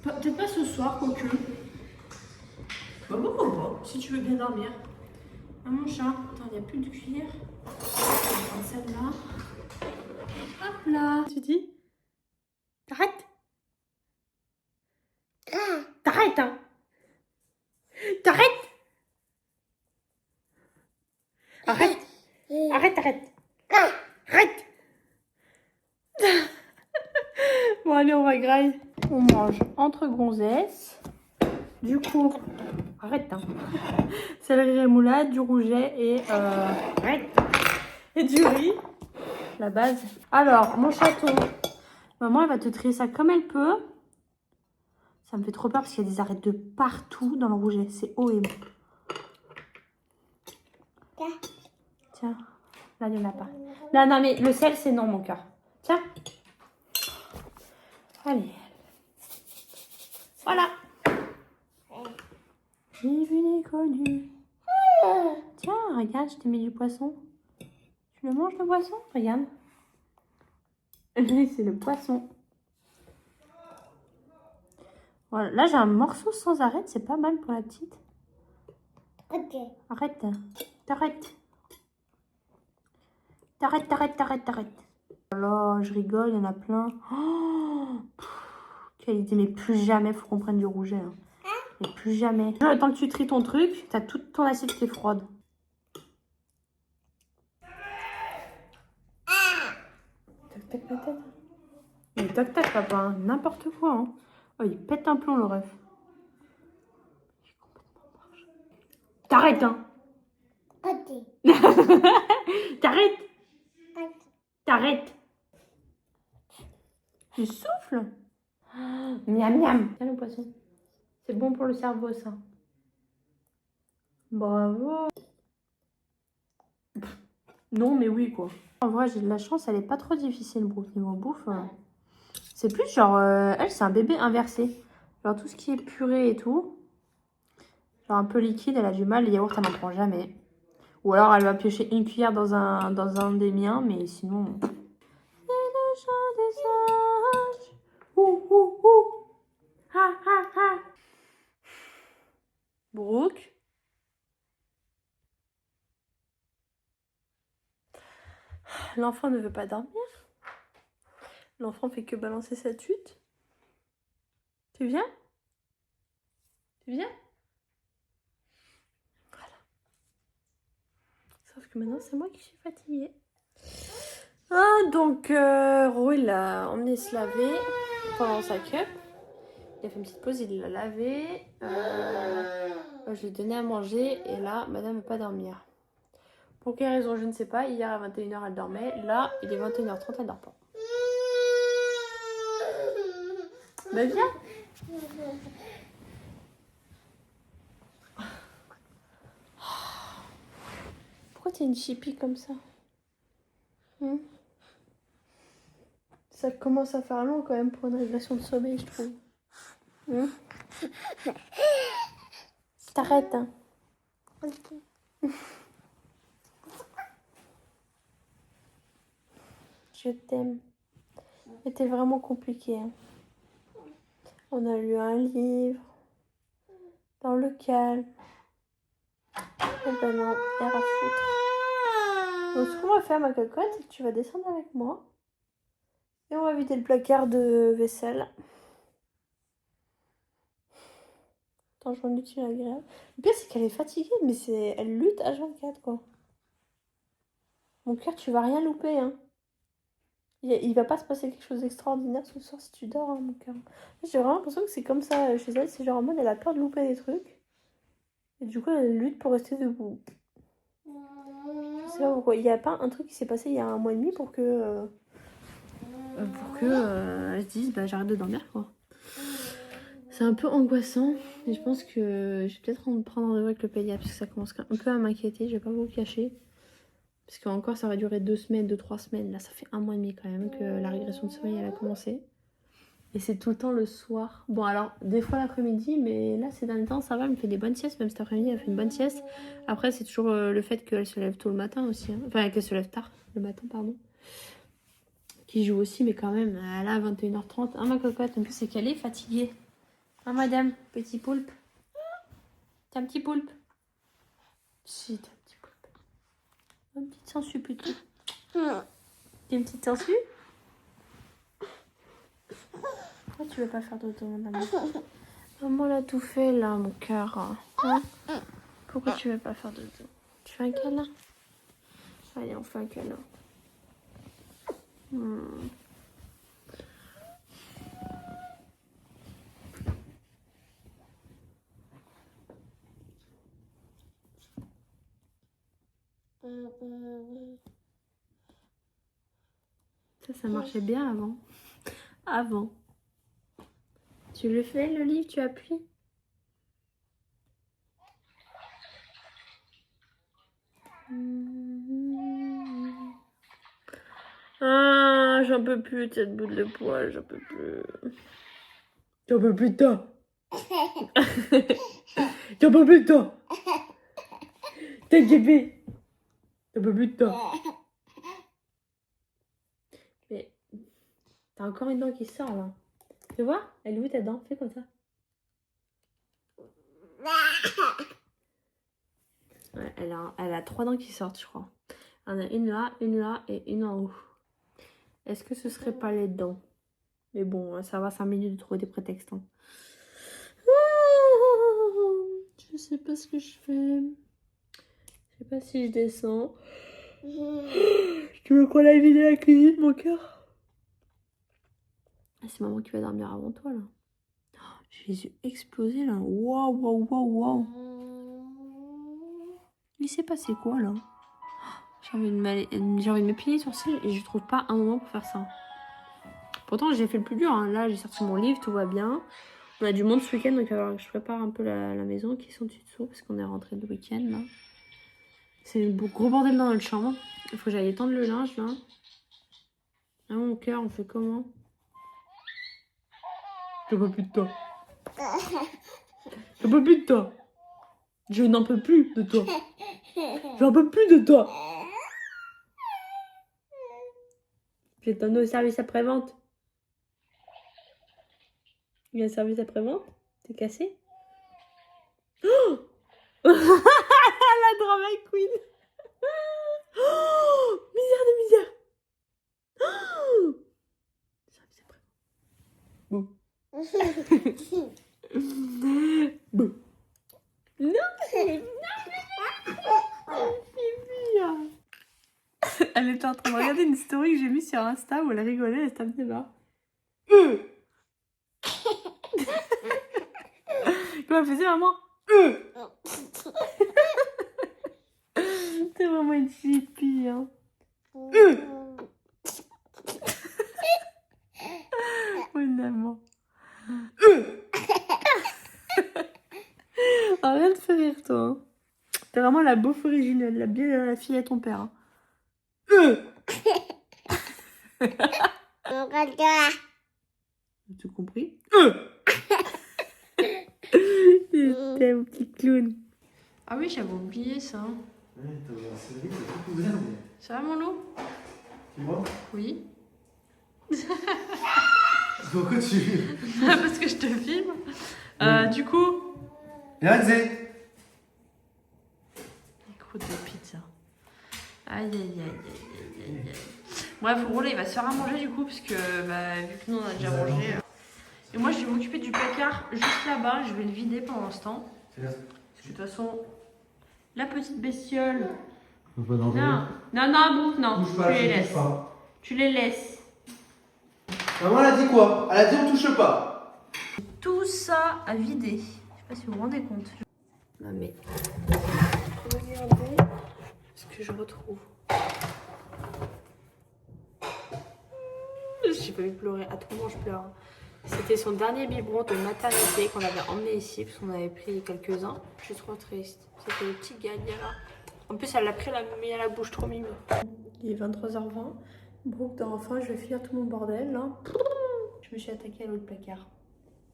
Peut-être pas ce soir, quoique. Bah pourquoi pas, si tu veux bien dormir. Ah mon chat, attends, il n'y a plus de cuillère. Je vais prendre celle-là. Hop là. Tu dis? T'arrêtes? T'arrêtes hein? T'arrêtes? Arrête! Arrête, arrête! Arrête! Bon allez, on va grailler. On mange entre gonzesses. Du coup, arrête hein. Céleri rémoulade, du rouget et arrête. Et du riz. La base. Alors, mon chaton. Maman, elle va te trier ça comme elle peut. Ça me fait trop peur parce qu'il y a des arêtes de partout dans le rouget. C'est horrible. Tiens, là, il n'y en a pas. Non, non, mais le sel, c'est non, mon cœur. Tiens. Allez. Voilà. J'ai vu les connus. Tiens, regarde, je t'ai mis du poisson. Tu le manges, le poisson? Regarde. Lui, c'est le poisson. Voilà. Là, j'ai un morceau sans arrêt. C'est pas mal pour la petite. Ok. Arrête. T'arrêtes. T'arrêtes, t'arrêtes, t'arrêtes, t'arrêtes. Oh là, je rigole, il y en a plein. Oh, quelle idée, mais plus jamais, faut qu'on prenne du rouget. Hein. Mais plus jamais. Le temps que tu tries ton truc, t'as toute ton assiette qui est froide. Tac, tac, tac, tac. Mais tac, tac, papa, hein. N'importe quoi. Hein. Oh, il pète un plomb, le ref. Il est complètement marche. T'arrêtes, hein. Ok. T'arrêtes. T'arrêtes. Tu souffles. Miam miam. Tiens le poisson. C'est bon pour le cerveau ça. Bravo. Pff, non mais oui quoi. En vrai j'ai de la chance, elle est pas trop difficile Brooke niveau bouffe. C'est plus genre, elle c'est un bébé inversé. Genre tout ce qui est purée et tout. Genre un peu liquide, elle a du mal. Les yaourts elle n'en prend jamais. Ou alors elle va piocher une cuillère dans un des miens, mais sinon... C'est le chant des anges. Ouh, ouh, ouh. Ha, ha, ha. Brooke. L'enfant ne veut pas dormir. L'enfant fait que balancer sa tute. Tu viens? Tu viens? Voilà. Sauf que maintenant, c'est moi qui suis fatiguée. Ah, donc, Ro, il l'a emmené se laver pendant sa cup. Il a fait une petite pause, il l'a lavé. Je lui ai donné à manger et là, madame ne veut pas dormir. Pour quelle raison, je ne sais pas. Hier à 21h, elle dormait. Là, il est 21h30, elle dort pas. Bah viens. Pourquoi t'es une chipie comme ça? Ça commence à faire long quand même pour une régression de sommeil, je trouve. T'arrêtes, hein. Je t'aime. C'était vraiment compliqué. Hein. On a lu un livre. Dans le calme. Et ben non, rien à foutre. Donc ce qu'on va faire, ma cocotte, c'est que tu vas descendre avec moi. Et on va vider le placard de vaisselle. Attends, je m'en utile agréable. Le pire, c'est qu'elle est fatiguée, mais elle lutte H24, quoi. Mon cœur, tu vas rien louper, hein. Il va pas se passer quelque chose d'extraordinaire ce soir si tu dors, hein, mon cœur. J'ai vraiment l'impression que c'est comme ça chez elle. C'est genre en mode, elle a peur de louper des trucs. Et du coup, elle lutte pour rester debout. Je sais pas pourquoi. Il n'y a pas un truc qui s'est passé il y a 1 mois et demi pour que elle se dise, bah j'arrête de dormir, quoi. C'est un peu angoissant. Et je pense que je vais peut-être prendre rendez-vous avec le pédiatre parce que ça commence un peu à m'inquiéter. Je vais pas vous le cacher. Parce qu'encore, ça va durer 2 semaines, 2-3 semaines. Là, ça fait 1 mois et demi quand même que la régression de sommeil, elle a commencé. Et c'est tout le temps le soir. Bon, alors, des fois l'après-midi, mais là, ces derniers temps, ça va. Elle me fait des bonnes siestes. Même cet après-midi, elle fait une bonne sieste. Après, c'est toujours le fait qu'elle se lève tôt le matin aussi. Hein. Enfin, qu'elle se lève tard le matin, pardon. Qui joue aussi, mais quand même, elle a 21h30. Ah, ma cocotte, en plus, c'est qu'elle est fatiguée. Ah, madame, petit poulpe. T'es un petit poulpe? Si, t'es un petit poulpe. Une petite sangsue plutôt. T'es une petite sangsue? Pourquoi tu veux pas faire dodo, mon amour? Maman l'a tout fait là, mon cœur. Hein? Pourquoi tu veux pas faire dodo? Tu fais un câlin? Allez, on fait un câlin. Ça marchait bien avant. Avant. Tu le fais, le livre, tu appuies? Ah, j'en peux plus de cette boule de poil, j'en peux plus. J'en peux plus de toi. J'en peux plus de toi. T'es bébé. J'en peux plus de toi. Mais t'as encore une dent qui sort là. Tu vois? Elle est où ta dent? Fais comme ça. Ouais, elle a 3 dents qui sortent, je crois. Il y en a une là et une en haut. Est-ce que ce serait pas les dents? Mais bon, ça va 5 minutes de trouver des prétextes. Hein. Je sais pas ce que je fais. Je sais pas si je descends. Tu veux qu'on aille vider la cuisine, mon cœur? C'est maman qui va dormir avant toi, là. J'ai les yeux explosés, là. Waouh, waouh, waouh, waouh. Il s'est passé quoi, là? J'ai envie de me plier les sourcils et je trouve pas un moment pour faire ça. Pourtant, j'ai fait le plus dur. Hein. Là, j'ai sorti mon livre, tout va bien. On a du monde ce week-end, donc il va falloir que je prépare un peu la maison qui sont dessus dessous parce qu'on est rentré de week-end, là. C'est un gros bordel dans notre chambre. Il faut que j'aille étendre le linge, là. Ah, mon cœur, on fait comment? Je peux plus de toi. Je peux plus de toi. Je n'en peux plus de toi. J'en peux plus de toi. Je vais t'emmener au service après-vente. Il y a un service après-vente? T'es cassé? Oh la drama queen. Oh, misère de misère. Oh, service après-vente. Bouh. Non, elle était en train de regarder une story que j'ai mise sur Insta où elle rigolait, elle se tapait des barres. Comment elle faisait maman? T'es vraiment une chippie, hein. Finalement. Arrête de faire rire, toi. Hein. T'es vraiment la beauf originale, la fille à ton père. Hein. As-tu compris? T'es un petit clown. Ah oui, j'avais oublié ça. Ouais, t'as ouvert la série, c'est tout ouvert, mais... Ça va, mon loup? Tu vois? Oui. Pourquoi tu... Parce que je te filme. Du coup... Viens, Zé. Croûte de pizza. Aïe, aïe, aïe, aïe, aïe, aïe. Bref, Roland, il va se faire à manger du coup, parce que vu que nous on a déjà mangé. Et moi, je vais m'occuper du placard juste là-bas. Je vais le vider pendant ce temps. Parce que de toute façon, la petite bestiole. Non, bon, non. Touche pas, Tu les touche laisses. pas. Tu les laisses. Maman, elle a dit quoi? Elle a dit on touche pas. Tout ça à vider. Je sais pas si vous vous rendez compte. Non mais. Regardez ce que je retrouve. J'ai pas eu pleurer. À tout moment, je pleure. C'était son dernier biberon de maternité qu'on avait emmené ici, parce qu'on avait pris quelques-uns. Je suis trop triste. C'était le petit Galia là. En plus, elle l'a pris, elle l'a mis à la bouche, trop mignon. Il est 23h20. Brooke dort enfin, je vais finir tout mon bordel là. Je me suis attaquée à l'autre placard.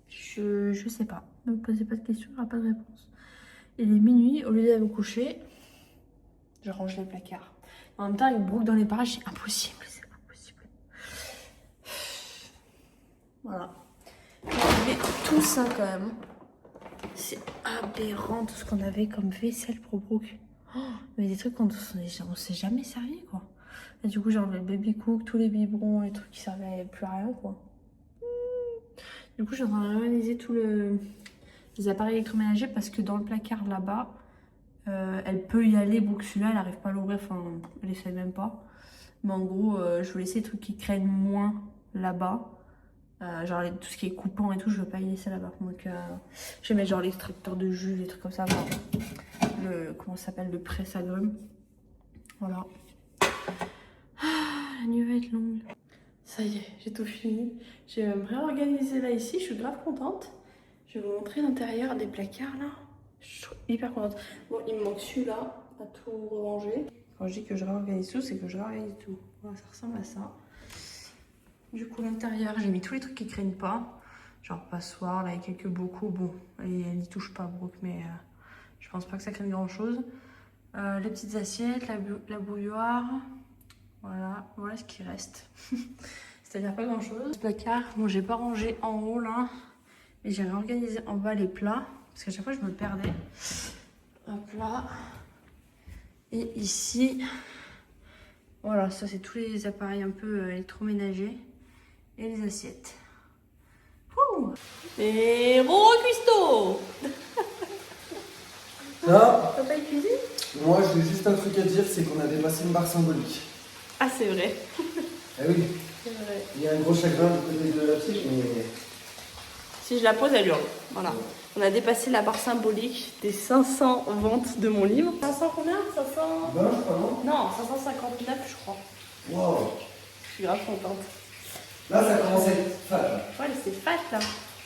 Je sais pas. Ne me posez pas de questions, il n'y aura pas de réponse. Il est minuit, au lieu d'aller me coucher, je range les placards. En même temps, avec Brooke dans les parages, c'est impossible. C'est impossible. Voilà. Mais tout ça quand même. C'est aberrant tout ce qu'on avait comme vaisselle pour Brooke. Oh, mais des trucs qu'on on s'est jamais servi quoi. Et du coup j'ai enlevé le baby cook, tous les biberons, les trucs qui servaient plus à rien quoi. Du coup je suis en train de réaliser tous les appareils électroménagers parce que dans le placard là-bas, elle peut y aller, Brooke celui-là elle n'arrive pas à l'ouvrir, enfin elle essaie même pas. Mais en gros je veux laisser les trucs qui craignent moins là-bas. Genre tout ce qui est coupant et tout, je veux pas y laisser là-bas. Donc je vais mettre genre l'extracteur de jus, les trucs comme ça. Genre, comment ça s'appelle, le presse-agrumes. Voilà. La nuit va être longue. Ça y est, j'ai tout fini. Je vais me réorganiser là ici, je suis grave contente. Je vais vous montrer l'intérieur des placards là. Je suis hyper contente. Bon, il me manque celui-là à tout ranger. Quand je dis que je réorganise tout, c'est que je réorganise tout. Voilà, ça ressemble à ça. Du coup, l'intérieur, j'ai mis tous les trucs qui craignent pas. Genre passoire, là, il y a quelques bocaux. Bon, elle n'y touche pas, Brooke, mais je pense pas que ça craigne grand chose. Les petites assiettes, la bouilloire. Voilà ce qui reste. C'est-à-dire pas grand chose. Ce placard, bon, j'ai pas rangé en haut là, mais j'ai réorganisé en bas les plats parce qu'à chaque fois je me perdais. Hop là. Et ici, voilà, ça c'est tous les appareils un peu électroménagers et les assiettes. Ouh. Et Roro Cuisto. Ça, Papa il cuisine? moi j'ai juste un truc à dire, c'est qu'on a dépassé une barre symbolique. Ah c'est vrai. Eh oui, C'est vrai. il y a un gros chagrin du côté de la petite, mais... Si je la pose, elle hurle. Voilà. On a dépassé la barre symbolique des 500 ventes de mon livre. 500 combien? 500... 20, je crois, non? Non, 559 je crois. Wow. Je suis grave contente. Là, ça commence à être fat. Ouais, c'est fat là.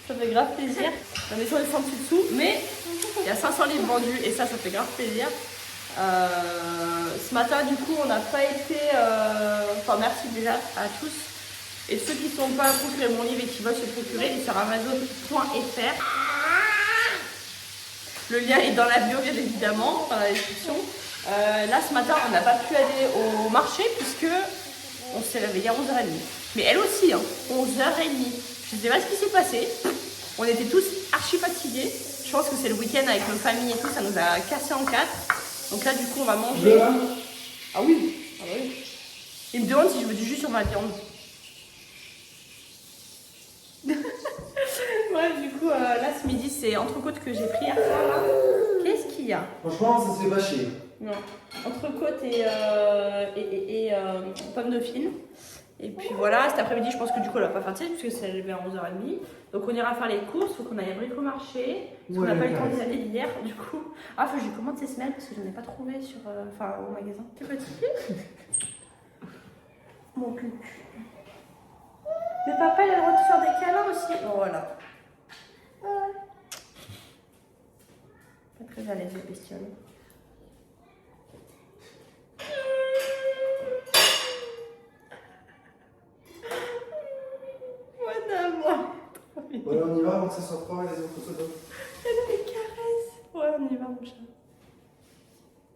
Ça fait grave plaisir. La maison est sans dessous, mais il y a 500 livres vendus et ça fait grave plaisir. Ce matin, du coup, on n'a pas été... Enfin, merci déjà à tous. Et ceux qui ne sont pas procurés mon livre et qui veulent se procurer, il est sur Amazon.fr. Le lien est dans la bio, bien évidemment, dans la description. Là, ce matin, on n'a pas pu aller au marché puisque on s'est réveillé à 11h30. Mais elle aussi, hein, 11h30. Je ne sais pas ce qui s'est passé. On était tous archi fatigués. Je pense que c'est le week-end avec nos familles et tout, ça nous a cassé en quatre. Donc là, du coup, on va manger. Ah oui, ah bah oui. Il me demande si je veux du jus sur ma viande. Ouais, du coup, là, ce midi, c'est entrecôte que j'ai pris hier soir, là. Qu'est-ce qu'il y a? Franchement, ça se fait pas chier. Non. Entrecôte et pommes de fil. Et puis voilà, cet après-midi, je pense que du coup, elle va pas faire de parce que c'est levé à 11h30. Donc on ira faire les courses, faut qu'on aille à Brico-Marché. Parce qu'on n'a pas eu le temps d'y aller hier, du coup. Ah, faut que je commande ces semelles parce que je n'en ai pas trouvé sur, au magasin. C'est petit. Mon cul. Mais papa, il a le droit de faire des câlins aussi. Bon, voilà. Pas très à l'aise, les bestioles. Voilà, on y va avant que ça soit froid et les autres photos. Elle fait des caresses. Ouais, on y va, mon chat.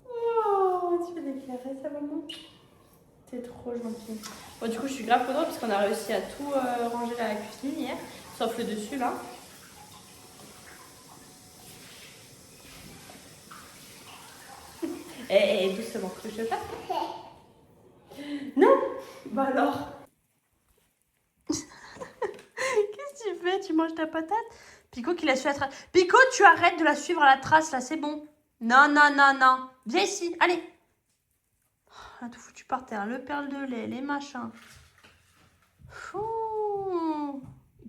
Oh, tu fais des caresses à maman. C'est trop gentil. Bon, du coup, je suis grave contente parce qu'on a réussi à tout ranger à la cuisine hier, sauf le dessus là. Eh, doucement, que je fasse. Non. Bah alors. Qu'est-ce que tu fais? Tu manges ta patate? Pico qui la suit à la trace. Pico, tu arrêtes de la suivre à la trace là, c'est bon. Non, non, non, non. Viens ici, allez. On a tout foutu par terre, le perle de lait, les machins. Fou.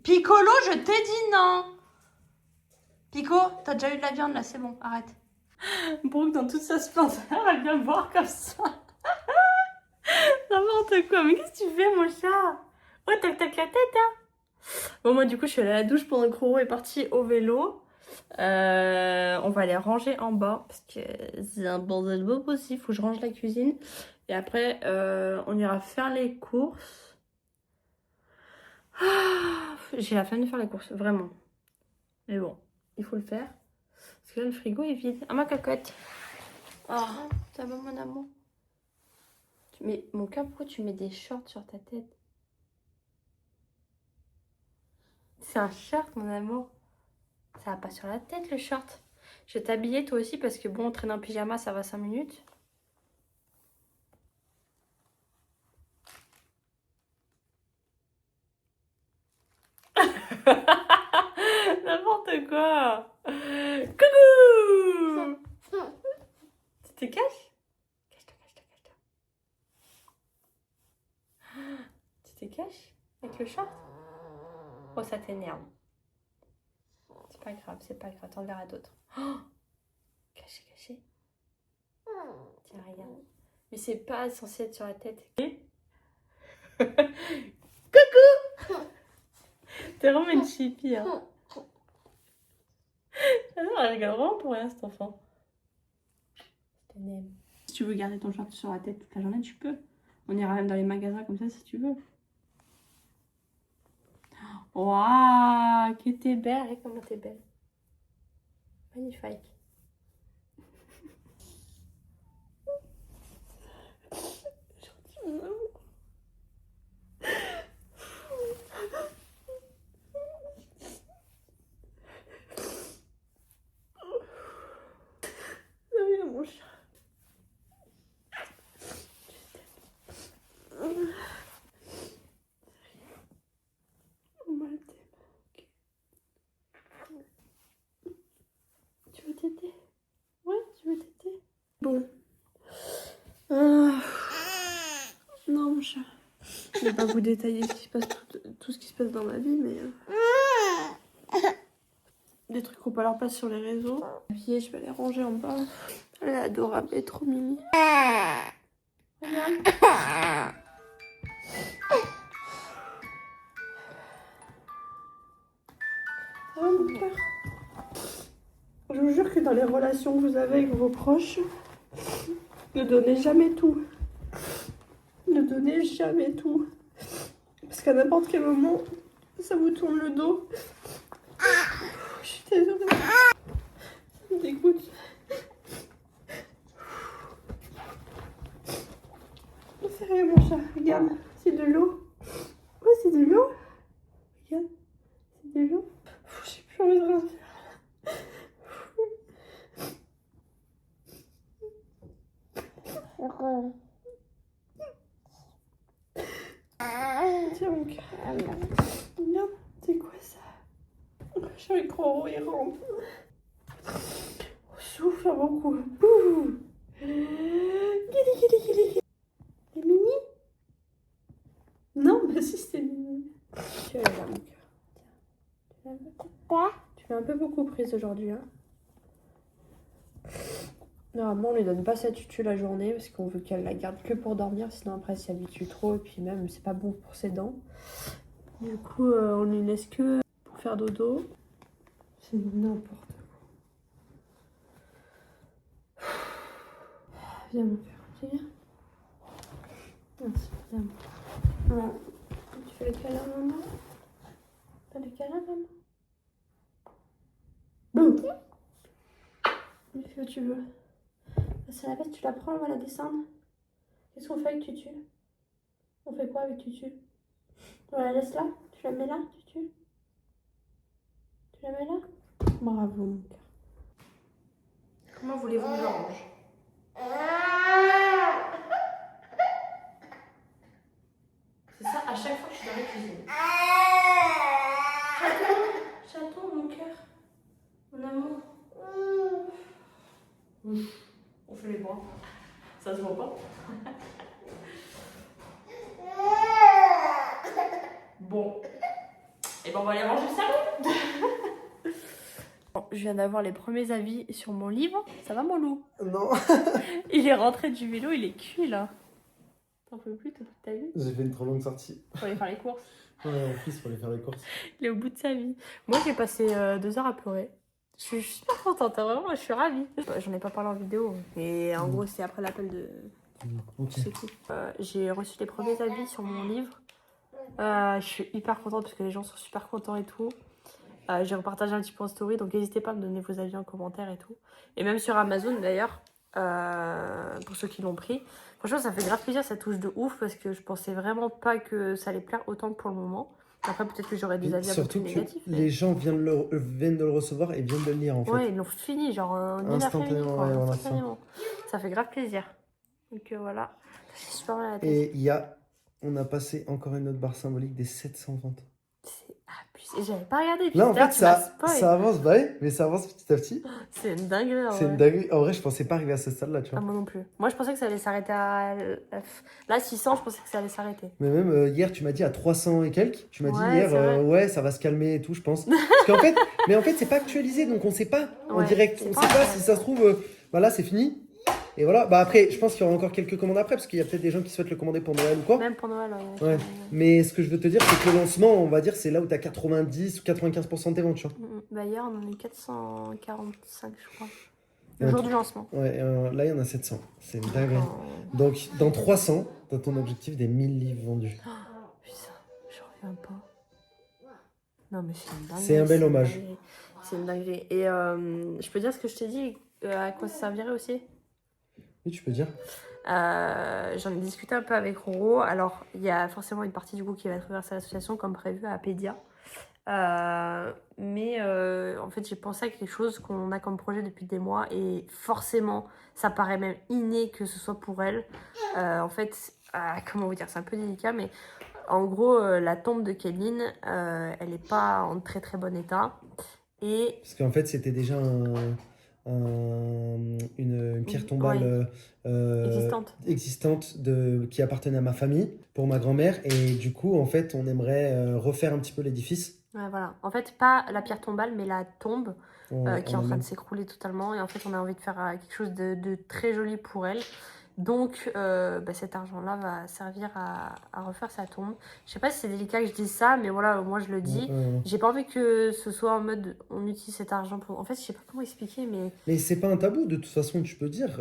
Piccolo, je t'ai dit non. Pico, t'as déjà eu de la viande là, c'est bon, arrête. Brooke, dans toute sa splendeur, elle vient me voir comme ça. N'importe quoi, mais qu'est-ce que tu fais, mon chat? Oh, tac tac la tête, hein. Bon, moi, du coup, je suis allée à la douche pendant que Roro est parti au vélo. On va aller ranger en bas parce que c'est un bordel beau possible. Faut que je range la cuisine. Et après, on ira faire les courses. Ah, j'ai la flemme de faire les courses, vraiment. Mais bon, il faut le faire. Parce que là, le frigo est vide. Ah, ma cocotte. Oh, ça va, mon amour. Mais mon cœur, pourquoi tu mets des shorts sur ta tête? C'est un short, mon amour. Ça va pas sur la tête, le short. Je vais t'habiller toi aussi parce que bon, on traîne en pyjama, ça va 5 minutes. N'importe quoi. Coucou. Tu te caches? Cache-toi, cache-toi, cache-toi. Tu te caches avec le short? Oh, ça t'énerve. C'est pas grave, t'en verras d'autres. Oh, caché, caché. Tiens, regarde. Mais c'est pas censé être sur la tête. Coucou. T'es vraiment une chipie, hein. Alors, elle regarde vraiment pour rien, cet enfant. Je t'aime. Si tu veux garder ton short sur la tête toute la journée, tu peux. On ira même dans les magasins comme ça si tu veux. Waouh, que t'es belle, regarde comment t'es belle. Magnifique. Gentil, mon amour. Salut, mon chat. Tu veux téter? Ouais, tu veux téter? Bon. Non, mon chat. Je vais pas vous détailler ce qui se passe, tout ce qui se passe dans ma vie, mais... Des trucs qui n'ont pas leur place sur les réseaux. Puis je vais les ranger en bas. Elle est adorable, elle est trop mimi. Regarde. Ça va, mon cœur? Je vous jure que dans les relations que vous avez avec vos proches, ne donnez jamais tout. Ne donnez jamais tout. Parce qu'à n'importe quel moment, ça vous tourne le dos. Je suis désolée. Écoute. C'est rien mon chat, regarde, c'est de l'eau. Oh c'est de l'eau. Regarde, c'est de l'eau. J'ai plus envie de rien faire. Tiens mon cœur. Regarde, c'est quoi ça? J'ai envie de croire il rentre. Souffle à mon cou. Bouh. Guili. C'est Mini? Non, mais si c'est Mini. Tu es là, mon cœur. Tu l'as un peu beaucoup prise aujourd'hui. Hein. Normalement, on lui donne pas sa tutu la journée parce qu'on veut qu'elle la garde que pour dormir. Sinon, après, elle s'y habitue trop et puis même, c'est pas bon pour ses dents. Du coup, on lui laisse que pour faire dodo. C'est n'importe quoi. Viens, mon cœur. Tu viens? Merci, viens. Ouais. Tu fais le câlin, maman? Fais le câlin, maman? Boum! Tu fais où tu veux. C'est la veste, tu la prends, on va la descendre. Qu'est-ce qu'on fait avec Tutu? On fait quoi avec Tutu? On la laisse là? Tu la mets là, Tutu? Tu la mets là? Bravo, mon cœur. Comment voulez-vous que je range? C'est ça, à chaque fois que je suis dans la cuisine. Chaton, mon cœur. Mon amour. On fait les bras. Ça se voit pas. Bon. Et ben on va aller ranger le salon. Bon, je viens d'avoir les premiers avis sur mon livre. Ça va mon loup? Non. Il est rentré du vélo, il est cuit là. T'en peux plus, t'as vu? J'ai fait une trop longue sortie. Faut aller faire les courses. Ouais, en plus, il faut aller faire les courses. Il est au bout de sa vie. Moi j'ai passé 2 heures à pleurer. Je suis super contente, hein, vraiment, je suis ravie. J'en ai pas parlé en vidéo, mais en gros c'est après l'appel de... Ok. C'est cool. J'ai reçu les premiers avis sur mon livre. Je suis hyper contente parce que les gens sont super contents et tout. J'ai repartagé un petit peu en story, donc n'hésitez pas à me donner vos avis en commentaire et tout. Et même sur Amazon d'ailleurs, pour ceux qui l'ont pris. Franchement, ça fait grave plaisir, ça touche de ouf parce que je pensais vraiment pas que ça allait plaire autant que pour le moment. Après, peut-être que j'aurais des avis un peu plus négatifs. Les gens viennent de le recevoir et viennent de le lire en fait. Ouais, ils l'ont fini, genre une après-midi. Ouais, voilà, Ça fait grave plaisir. Donc voilà, j'ai super mal à la tête. Et on a passé encore une autre barre symbolique des 700 ventes. C'est abusé. J'avais pas regardé. Là, en fait, tu m'as spoil. ça avance, bah oui, mais ça avance petit à petit. C'est une dinguerie. C'est une dinguerie. En vrai, je pensais pas arriver à ce stade-là, tu vois. Ah, moi non plus. Moi, je pensais que ça allait s'arrêter à... Là, 600, je pensais que ça allait s'arrêter. Mais même hier, tu m'as dit à 300 et quelques. Tu m'as dit Ouais, hier, c'est vrai. ouais, ça va se calmer et tout, je pense. Parce qu'en fait, mais en fait, c'est pas actualisé, donc on sait pas en Ouais, direct. c'est On pas sait pas vrai. si ça se trouve, voilà, c'est fini. Et voilà, bah après, je pense qu'il y aura encore quelques commandes après, parce qu'il y a peut-être des gens qui souhaitent le commander pour Noël ou quoi. Même pour Noël, Ouais. Mais ce que je veux te dire, c'est que le lancement, on va dire, c'est là où tu as 90 ou 95% de tes ventes, tu vois. Bah, hier, on en a eu 445, je crois. Le Ok. jour du lancement. Ouais, là, il y en a 700. C'est une dinguerie. Donc, dans 300, tu as ton objectif des 1000 livres vendus. Putain, je reviens pas. Non, mais c'est une dinguerie. C'est un bel hommage. C'est une dinguerie. Et je peux dire ce que je t'ai dit, à quoi ça servirait aussi? Oui, tu peux dire. J'en ai discuté un peu avec Roro. Alors, il y a forcément une partie du coup qui va être reversée à l'association comme prévu à Apédia. Mais en fait, j'ai pensé à quelque chose qu'on a comme projet depuis des mois et forcément, ça paraît même inné que ce soit pour elle. En fait, comment vous dire, c'est un peu délicat, mais en gros, la tombe de Kéline, elle n'est pas en très très bon état. Et Parce qu'en fait, c'était déjà une pierre tombale existante qui appartenait à ma famille, pour ma grand-mère. Et du coup, en fait, on aimerait refaire un petit peu l'édifice. ouais, voilà. En fait, pas la pierre tombale, mais la tombe qui est en train même. de s'écrouler totalement. Et en fait, on a envie de faire quelque chose de très joli pour elle. Donc, cet argent-là va servir à refaire sa tombe. Je sais pas si c'est délicat que je dise ça, mais voilà, moi je le dis. J'ai pas envie que ce soit en mode on utilise cet argent pour. En fait, je sais pas comment expliquer, mais. Mais c'est pas un tabou, de toute façon, tu peux dire.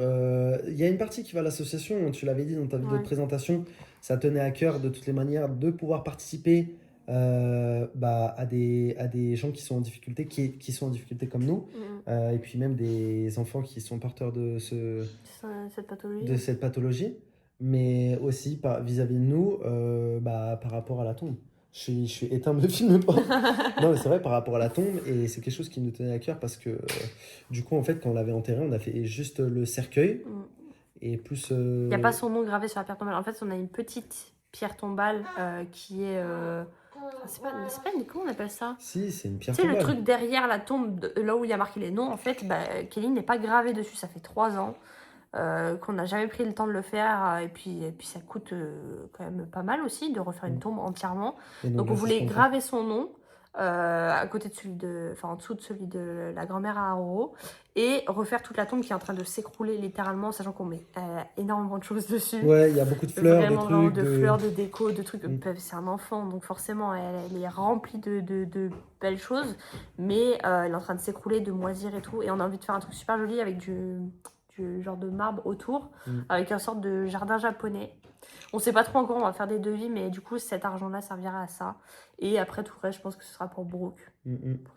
Il y a une partie qui va à l'association, tu l'avais dit dans ta vidéo de présentation, ça tenait à cœur de toutes les manières de pouvoir participer à des gens qui sont en difficulté, qui sont en difficulté comme nous, et puis même des enfants qui sont porteurs Cette pathologie. de cette pathologie, mais aussi vis-à-vis de nous, par rapport à la tombe. Je suis éteint, me filme pas. Non, mais c'est vrai, par rapport à la tombe, et c'est quelque chose qui nous tenait à cœur parce que, du coup, en fait, quand on l'avait enterré, on a fait juste le cercueil, et plus... Il n'y a pas son nom gravé sur la pierre tombale. En fait, on a une petite pierre tombale qui est... c'est pas comment on appelle ça? Si, c'est une pierre Tu sais, le tombale. truc derrière la tombe, là où il y a marqué les noms, en fait, Kelly n'est pas gravé dessus. Ça fait 3 ans qu'on n'a jamais pris le temps de le faire. Et puis ça coûte quand même pas mal aussi de refaire une tombe entièrement. Et Donc là, on c'est voulait ce qu'on fait. graver son nom à côté de celui en dessous de celui de la grand-mère à Aroro et refaire toute la tombe qui est en train de s'écrouler littéralement, sachant qu'on met énormément de choses dessus. Ouais, il y a beaucoup de fleurs, Vraiment, de vraiment trucs. de fleurs, de déco, de trucs. Mm. C'est un enfant, donc forcément, elle est remplie de belles choses, mais elle est en train de s'écrouler, de moisir et tout. Et on a envie de faire un truc super joli avec du genre de marbre autour, avec une sorte de jardin japonais. On sait pas trop encore, on va faire des devis, mais du coup, cet argent-là servira à ça. Et après, tout le reste, je pense que ce sera pour Brooke.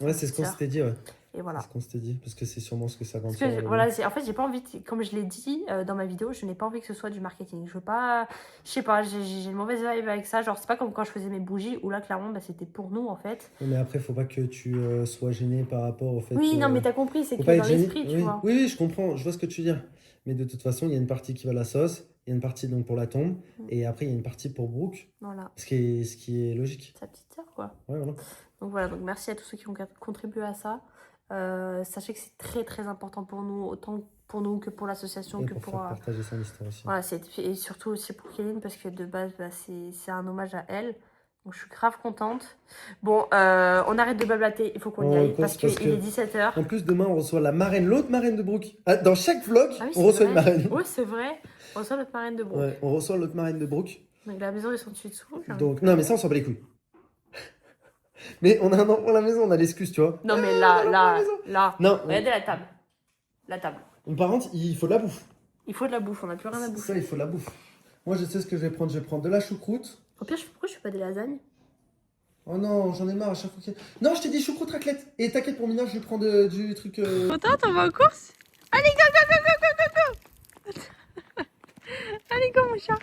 Ouais, c'est ce qu'on s'était dit, ouais. Et voilà. C'est ce qu'on s'était dit, parce que c'est sûrement ce que ça Parce grandira. que, voilà, en fait, j'ai pas envie, comme je l'ai dit dans ma vidéo, je n'ai pas envie que ce soit du marketing. Je veux pas, je sais pas, j'ai une mauvaise vibe avec ça. Genre, c'est pas comme quand je faisais mes bougies, où là, clairement, c'était pour nous, en fait. Mais après, faut pas que tu sois gêné par rapport au fait. Oui, non, mais t'as compris, c'est faut que pas dans être gêné. l'esprit, tu Oui. vois. Oui, je comprends, je vois ce que tu veux dire. Mais de toute façon, il y a une partie qui va à la sauce, il y a une partie donc pour la tombe, et après, il y a une partie pour Brooke, Voilà. ce qui est logique. Sa petite sœur, quoi. Ouais, voilà. Donc voilà, donc merci à tous ceux qui ont contribué à ça. Sachez que c'est très très important pour nous, autant pour nous que pour l'association, Et que pour pour... faire partager son histoire aussi. Voilà, et surtout aussi pour Kéline, parce que de base, c'est un hommage à elle. Donc je suis grave contente. Bon, on arrête de blablater, il faut qu'on y aille, parce qu'il est 17h. En plus, demain, on reçoit la marraine, l'autre marraine de Brooke. Ah, dans chaque vlog, Ah oui, on reçoit vrai. une marraine. Oui, c'est vrai. On reçoit notre marraine de Brooke. Ouais, on reçoit l'autre marraine de Brooke. Donc la maison, ils sont dessus dessous. Donc, non, mais ça, on s'en bat les couilles. Mais on a un enfant à la maison, on a l'excuse, tu vois. Non, mais là. Non. Regardez la table. La table. Par contre, il faut de la bouffe. Il faut de la bouffe, on n'a plus rien à bouffer. Ça, il faut de la bouffe. Moi, je sais ce que je vais prendre. Je vais prendre de la choucroute. Au pire, pourquoi je fais pas des lasagnes? Oh non, j'en ai marre à chaque fois qu'il y a... Non, je t'ai dit choucroute raclette. Et t'inquiète, pour Mina, je vais prendre du truc... Contente, on va aux courses? Allez, go. Allez, go, mon chat.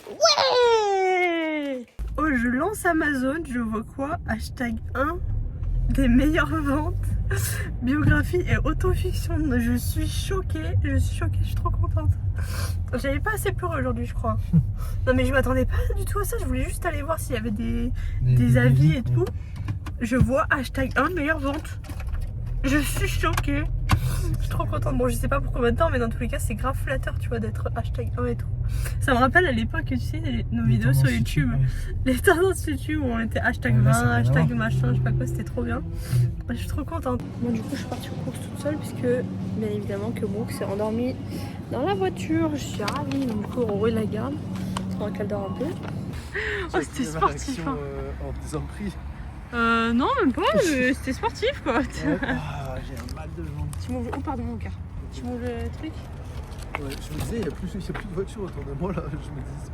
Ouais. Oh, je lance Amazon, je vois quoi? Hashtag 1 des meilleures ventes. Biographie et autofiction. Je suis choquée, je suis trop contente. J'avais pas assez pleuré aujourd'hui, je crois. Non, mais je m'attendais pas du tout à ça. Je voulais juste aller voir s'il y avait des avis et tout. Je vois hashtag 1 meilleure vente. Je suis choquée. Je suis trop contente. Bon, je sais pas pour combien de temps, mais dans tous les cas, c'est grave flatteur, tu vois, d'être hashtag 1 et tout. Ça me rappelle à l'époque, tu sais, nos vidéos sur YouTube. Les tendances YouTube où on était hashtag 20, hashtag machin, je sais pas quoi, c'était trop bien. Je suis trop contente. Bon, du coup, je suis partie aux courses toute seule, puisque, bien évidemment, que Brooke s'est endormie dans la voiture. Je suis ravie. Donc, du coup, Aurore la garde. Pendant qu'elle dort un peu. Oh, c'était sportif, hein. En disant prix. Non, même pas, c'était sportif quoi. Ouais. Ah, j'ai un mal de jambe. Tu manges. Oh, pardon, mon cœur. Tu manges le truc? Ouais, je me disais, il n'y a plus de voiture autour de moi là. Je me dis.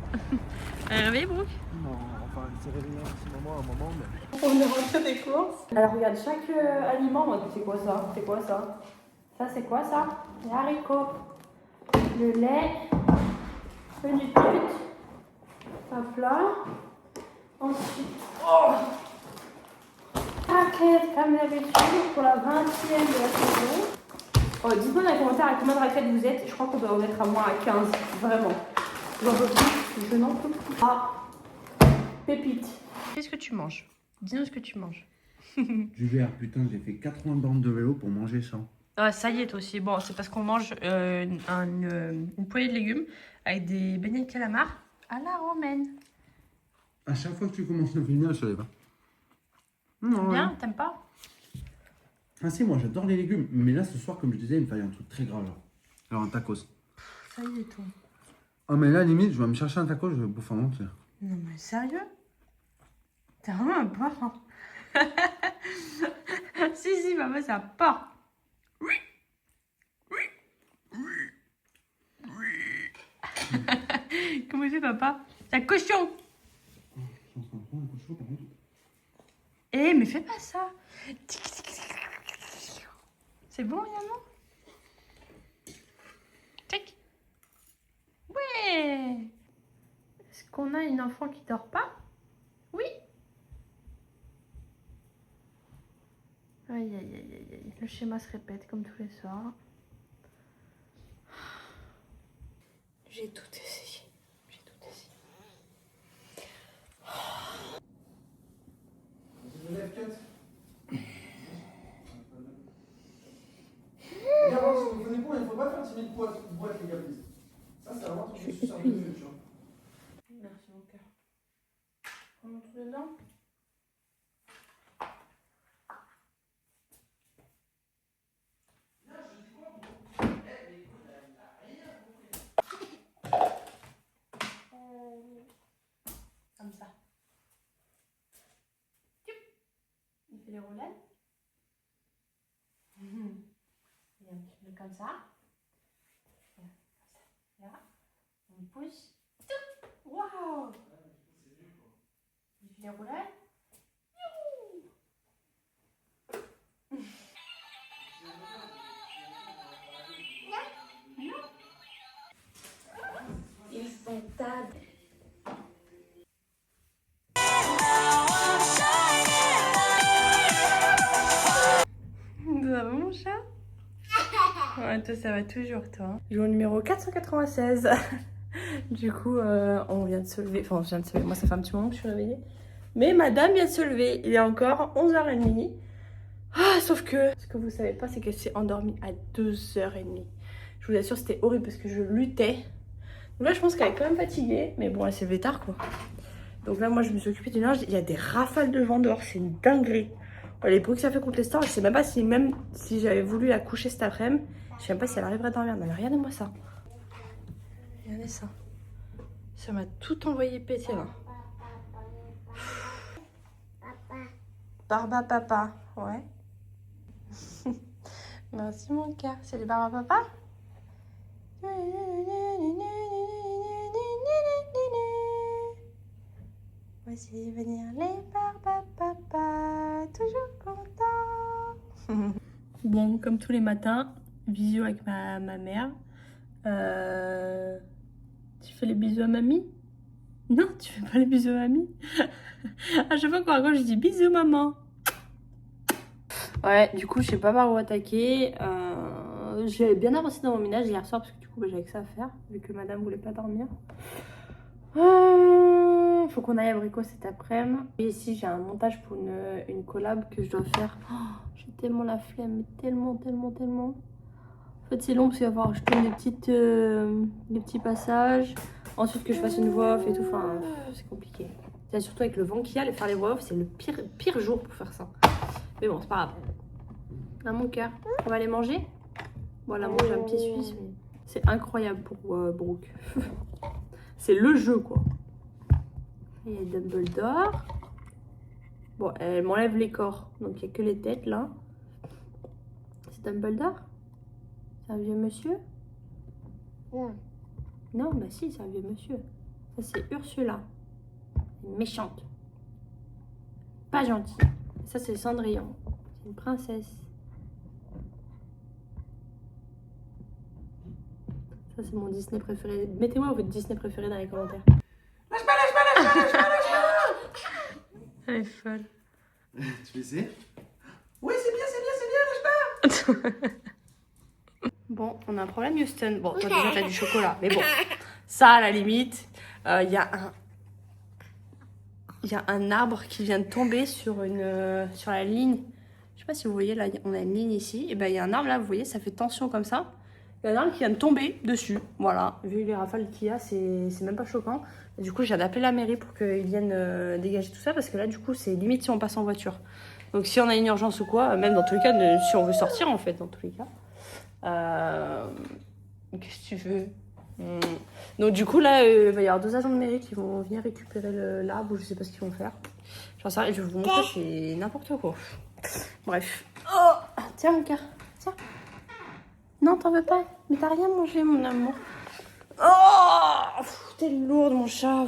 Réveillé, Brooke? Non, enfin, elle s'est réveillée un petit moment, un moment, mais. On est rentré des courses. Alors, regarde, chaque aliment, c'est quoi ça? C'est quoi ça? Ça, c'est quoi ça? Les haricots, le lait, le nutut, un plat. Ensuite, raquettes comme d'habitude pour la 20e de la saison. Oh, dites-moi dans les commentaires à combien de raquettes vous êtes. Je crois qu'on doit en être à moins à 15, vraiment. J'en peux plus, je n'en peux plus. Ah, pépite. Qu'est-ce que tu manges? Dis-nous ce que tu manges. Du verre, putain, j'ai fait 80 bornes de vélo pour manger ça. Ah, ça y est, toi aussi. Bon, c'est parce qu'on mange une poêlée de légumes avec des beignets de calamar à la romaine. À chaque fois que tu commences le film, je savais pas. T'aimes bien? T'aimes pas? Ah si, moi j'adore les légumes. Mais là, ce soir, comme je disais, il me fallait un truc très gras. Alors un tacos. Ça y est, toi. Ah mais là, limite, je vais me chercher un tacos, je vais bouffer en entier. Non, mais sérieux? T'es vraiment un porc, hein. Si, maman, c'est un porc. Oui. Comment il fait, papa? C'est un cochon. Je suis en train de prendre un cochon. chaud par contre. Eh, mais fais pas ça. C'est bon, Yaman? Tic. Ouais. Est-ce qu'on a une enfant qui dort pas? Oui. Aïe, aïe, aïe, aïe, aïe. Le schéma se répète comme tous les soirs. J'ai tout essayé. J'ai tout essayé. Regarde, si vous venez pour, il ne faut pas faire timide boîte, les gars, please. Ça, c'est vraiment un truc que je suis sûr de tu vois. Merci mon cœur. On montre dedans. Comme ça. Il fait les roulades. Il y a un petit peu comme ça. Là. On pousse. Waouh! Il fait les roulades. Ils sont tas. Ça va mon chat? Ouais, toi ça va toujours toi. Jour numéro 496. Du coup, on vient de se lever. Enfin, on vient de se lever. Moi, ça fait un petit moment que je suis réveillée. Mais madame vient de se lever. Il est encore 11h30. Ah, sauf que ce que vous savez pas, c'est qu'elle s'est endormie à 2h30. Je vous assure, c'était horrible parce que je luttais. Donc là, je pense qu'elle est quand même fatiguée. Mais bon, elle s'est levée tard, quoi. Donc là, moi, je me suis occupée du linge. Il y a des rafales de vent dehors. C'est une dinguerie. Les bruits que ça fait contre les stores, je sais même pas si, même si j'avais voulu la coucher cet après-midi, je sais même pas si elle arriverait à dormir. Non, mais regardez-moi ça. Regardez ça. Ça m'a tout envoyé péter là. Barba papa, ouais. Merci mon cœur. C'est les barba papa? Voici venir les barba papa, toujours content. Bon, comme tous les matins, visio avec ma mère. Tu fais les bisous à mamie? Non, tu fais pas les bisous à mamie. À chaque fois qu'on raconte, je dis bisous maman. Ouais, du coup, je sais pas par où attaquer. J'ai bien avancé dans mon ménage hier soir parce que du coup, j'avais que ça à faire vu que madame voulait pas dormir. Faut qu'on aille à Brico cet après-midi. Et ici, j'ai un montage pour une collab que je dois faire. Oh, j'ai tellement la flemme, tellement. En fait, c'est long parce qu'il va falloir que je tourne des petits passages. Ensuite, que je fasse une voix off et tout. Enfin, c'est compliqué. C'est surtout avec le vent qu'il y a, faire les voix off, c'est le pire jour pour faire ça. Mais bon, c'est pas grave. Ah, mon cœur, on va aller manger. Voilà, manger un pied suisse. Mais c'est incroyable pour Brooke. C'est le jeu, quoi. Il y a Dumbledore. Bon, elle m'enlève les corps. Donc, il n'y a que les têtes, là. C'est Dumbledore? C'est un vieux monsieur? Non. Non, bah si, c'est un vieux monsieur. Ça, c'est Ursula. Une méchante. Pas gentille. Ça, c'est Cendrillon. C'est une princesse. Ça, c'est mon Disney préféré. Mettez-moi votre Disney préféré dans les commentaires. Lâche pas. Elle est folle. Tu peux essayer? Oui, c'est bien, lâche pas. Bon, on a un problème, Houston. Bon, toi déjà, t'as du chocolat. Mais bon, ça, à la limite, il y a un arbre qui vient de tomber sur la ligne. Je sais pas si vous voyez, là, on a une ligne ici. Et ben, il y a un arbre, là, vous voyez, ça fait tension comme ça. Il y a un arbre qui vient de tomber dessus. Voilà, vu les rafales qu'il y a, c'est même pas choquant. Et du coup, j'ai d'appeler la mairie pour qu'ils viennent dégager tout ça. Parce que là, du coup, c'est limite si on passe en voiture. Donc, si on a une urgence ou quoi, même dans tous les cas, si on veut sortir, en fait, dans tous les cas. Qu'est-ce que tu veux? Donc du coup là il va y avoir 2 agents de mairie qui vont venir récupérer l'arbre ou je sais pas ce qu'ils vont faire. J'en sais rien, je vais vous montrer, c'est n'importe quoi. Bref. Oh, tiens mon cœur, tiens. Non t'en veux pas? Mais t'as rien mangé mon amour. Oh, t'es lourde mon chat.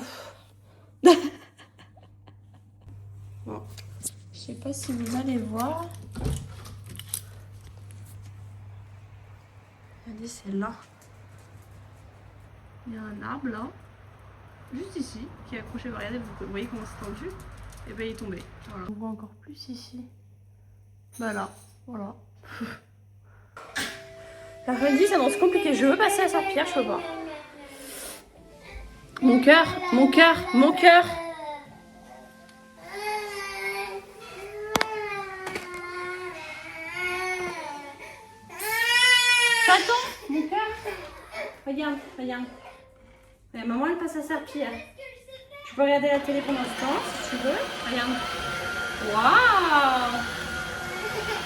sais pas si vous allez voir. Regardez, c'est là. Il y a un arbre là, juste ici, qui est accroché. Regardez, vous voyez comment c'est tendu. Et ben il est tombé. Voilà. On voit encore plus ici. Bah là, voilà. L'après-midi s'annonce compliqué. Je veux passer à Saint-Pierre, je peux pas. Mon cœur, mon cœur, mon cœur. Attends, mon cœur. Regarde, regarde. Maman, elle passe à Saint-Pierre. Tu peux regarder la télé pendant ce temps, si tu veux. Regarde. Waouh!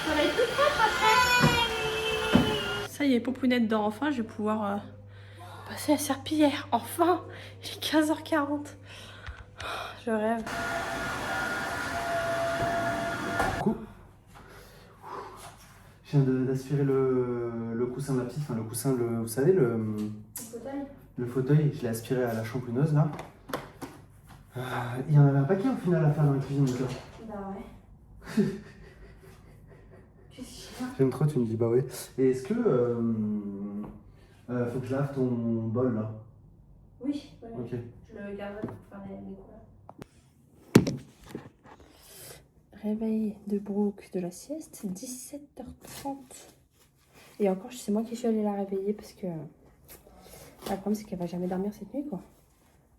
Ça va être tout propre après. Ça y est, Popounette dort enfin. Je vais pouvoir passer à Serpillière. Enfin! Il est 15h40. Je rêve. Coucou. Je viens d'aspirer le coussin de la petite, enfin le coussin, vous savez, le fauteuil, je l'ai aspiré à la shampooineuse là. Il y en avait un paquet au final à faire dans la cuisine. Bah ouais. Qu'est-ce qu'il y a? J'aime trop, tu me dis bah ouais. Et est-ce que faut que je lave ton bol là? Oui, ouais. Ok. Je le garderai pour faire mes couleurs. Réveil de Brooke de la sieste, 17h30. Et encore, c'est moi qui suis allée la réveiller parce que le problème c'est qu'elle va jamais dormir cette nuit quoi.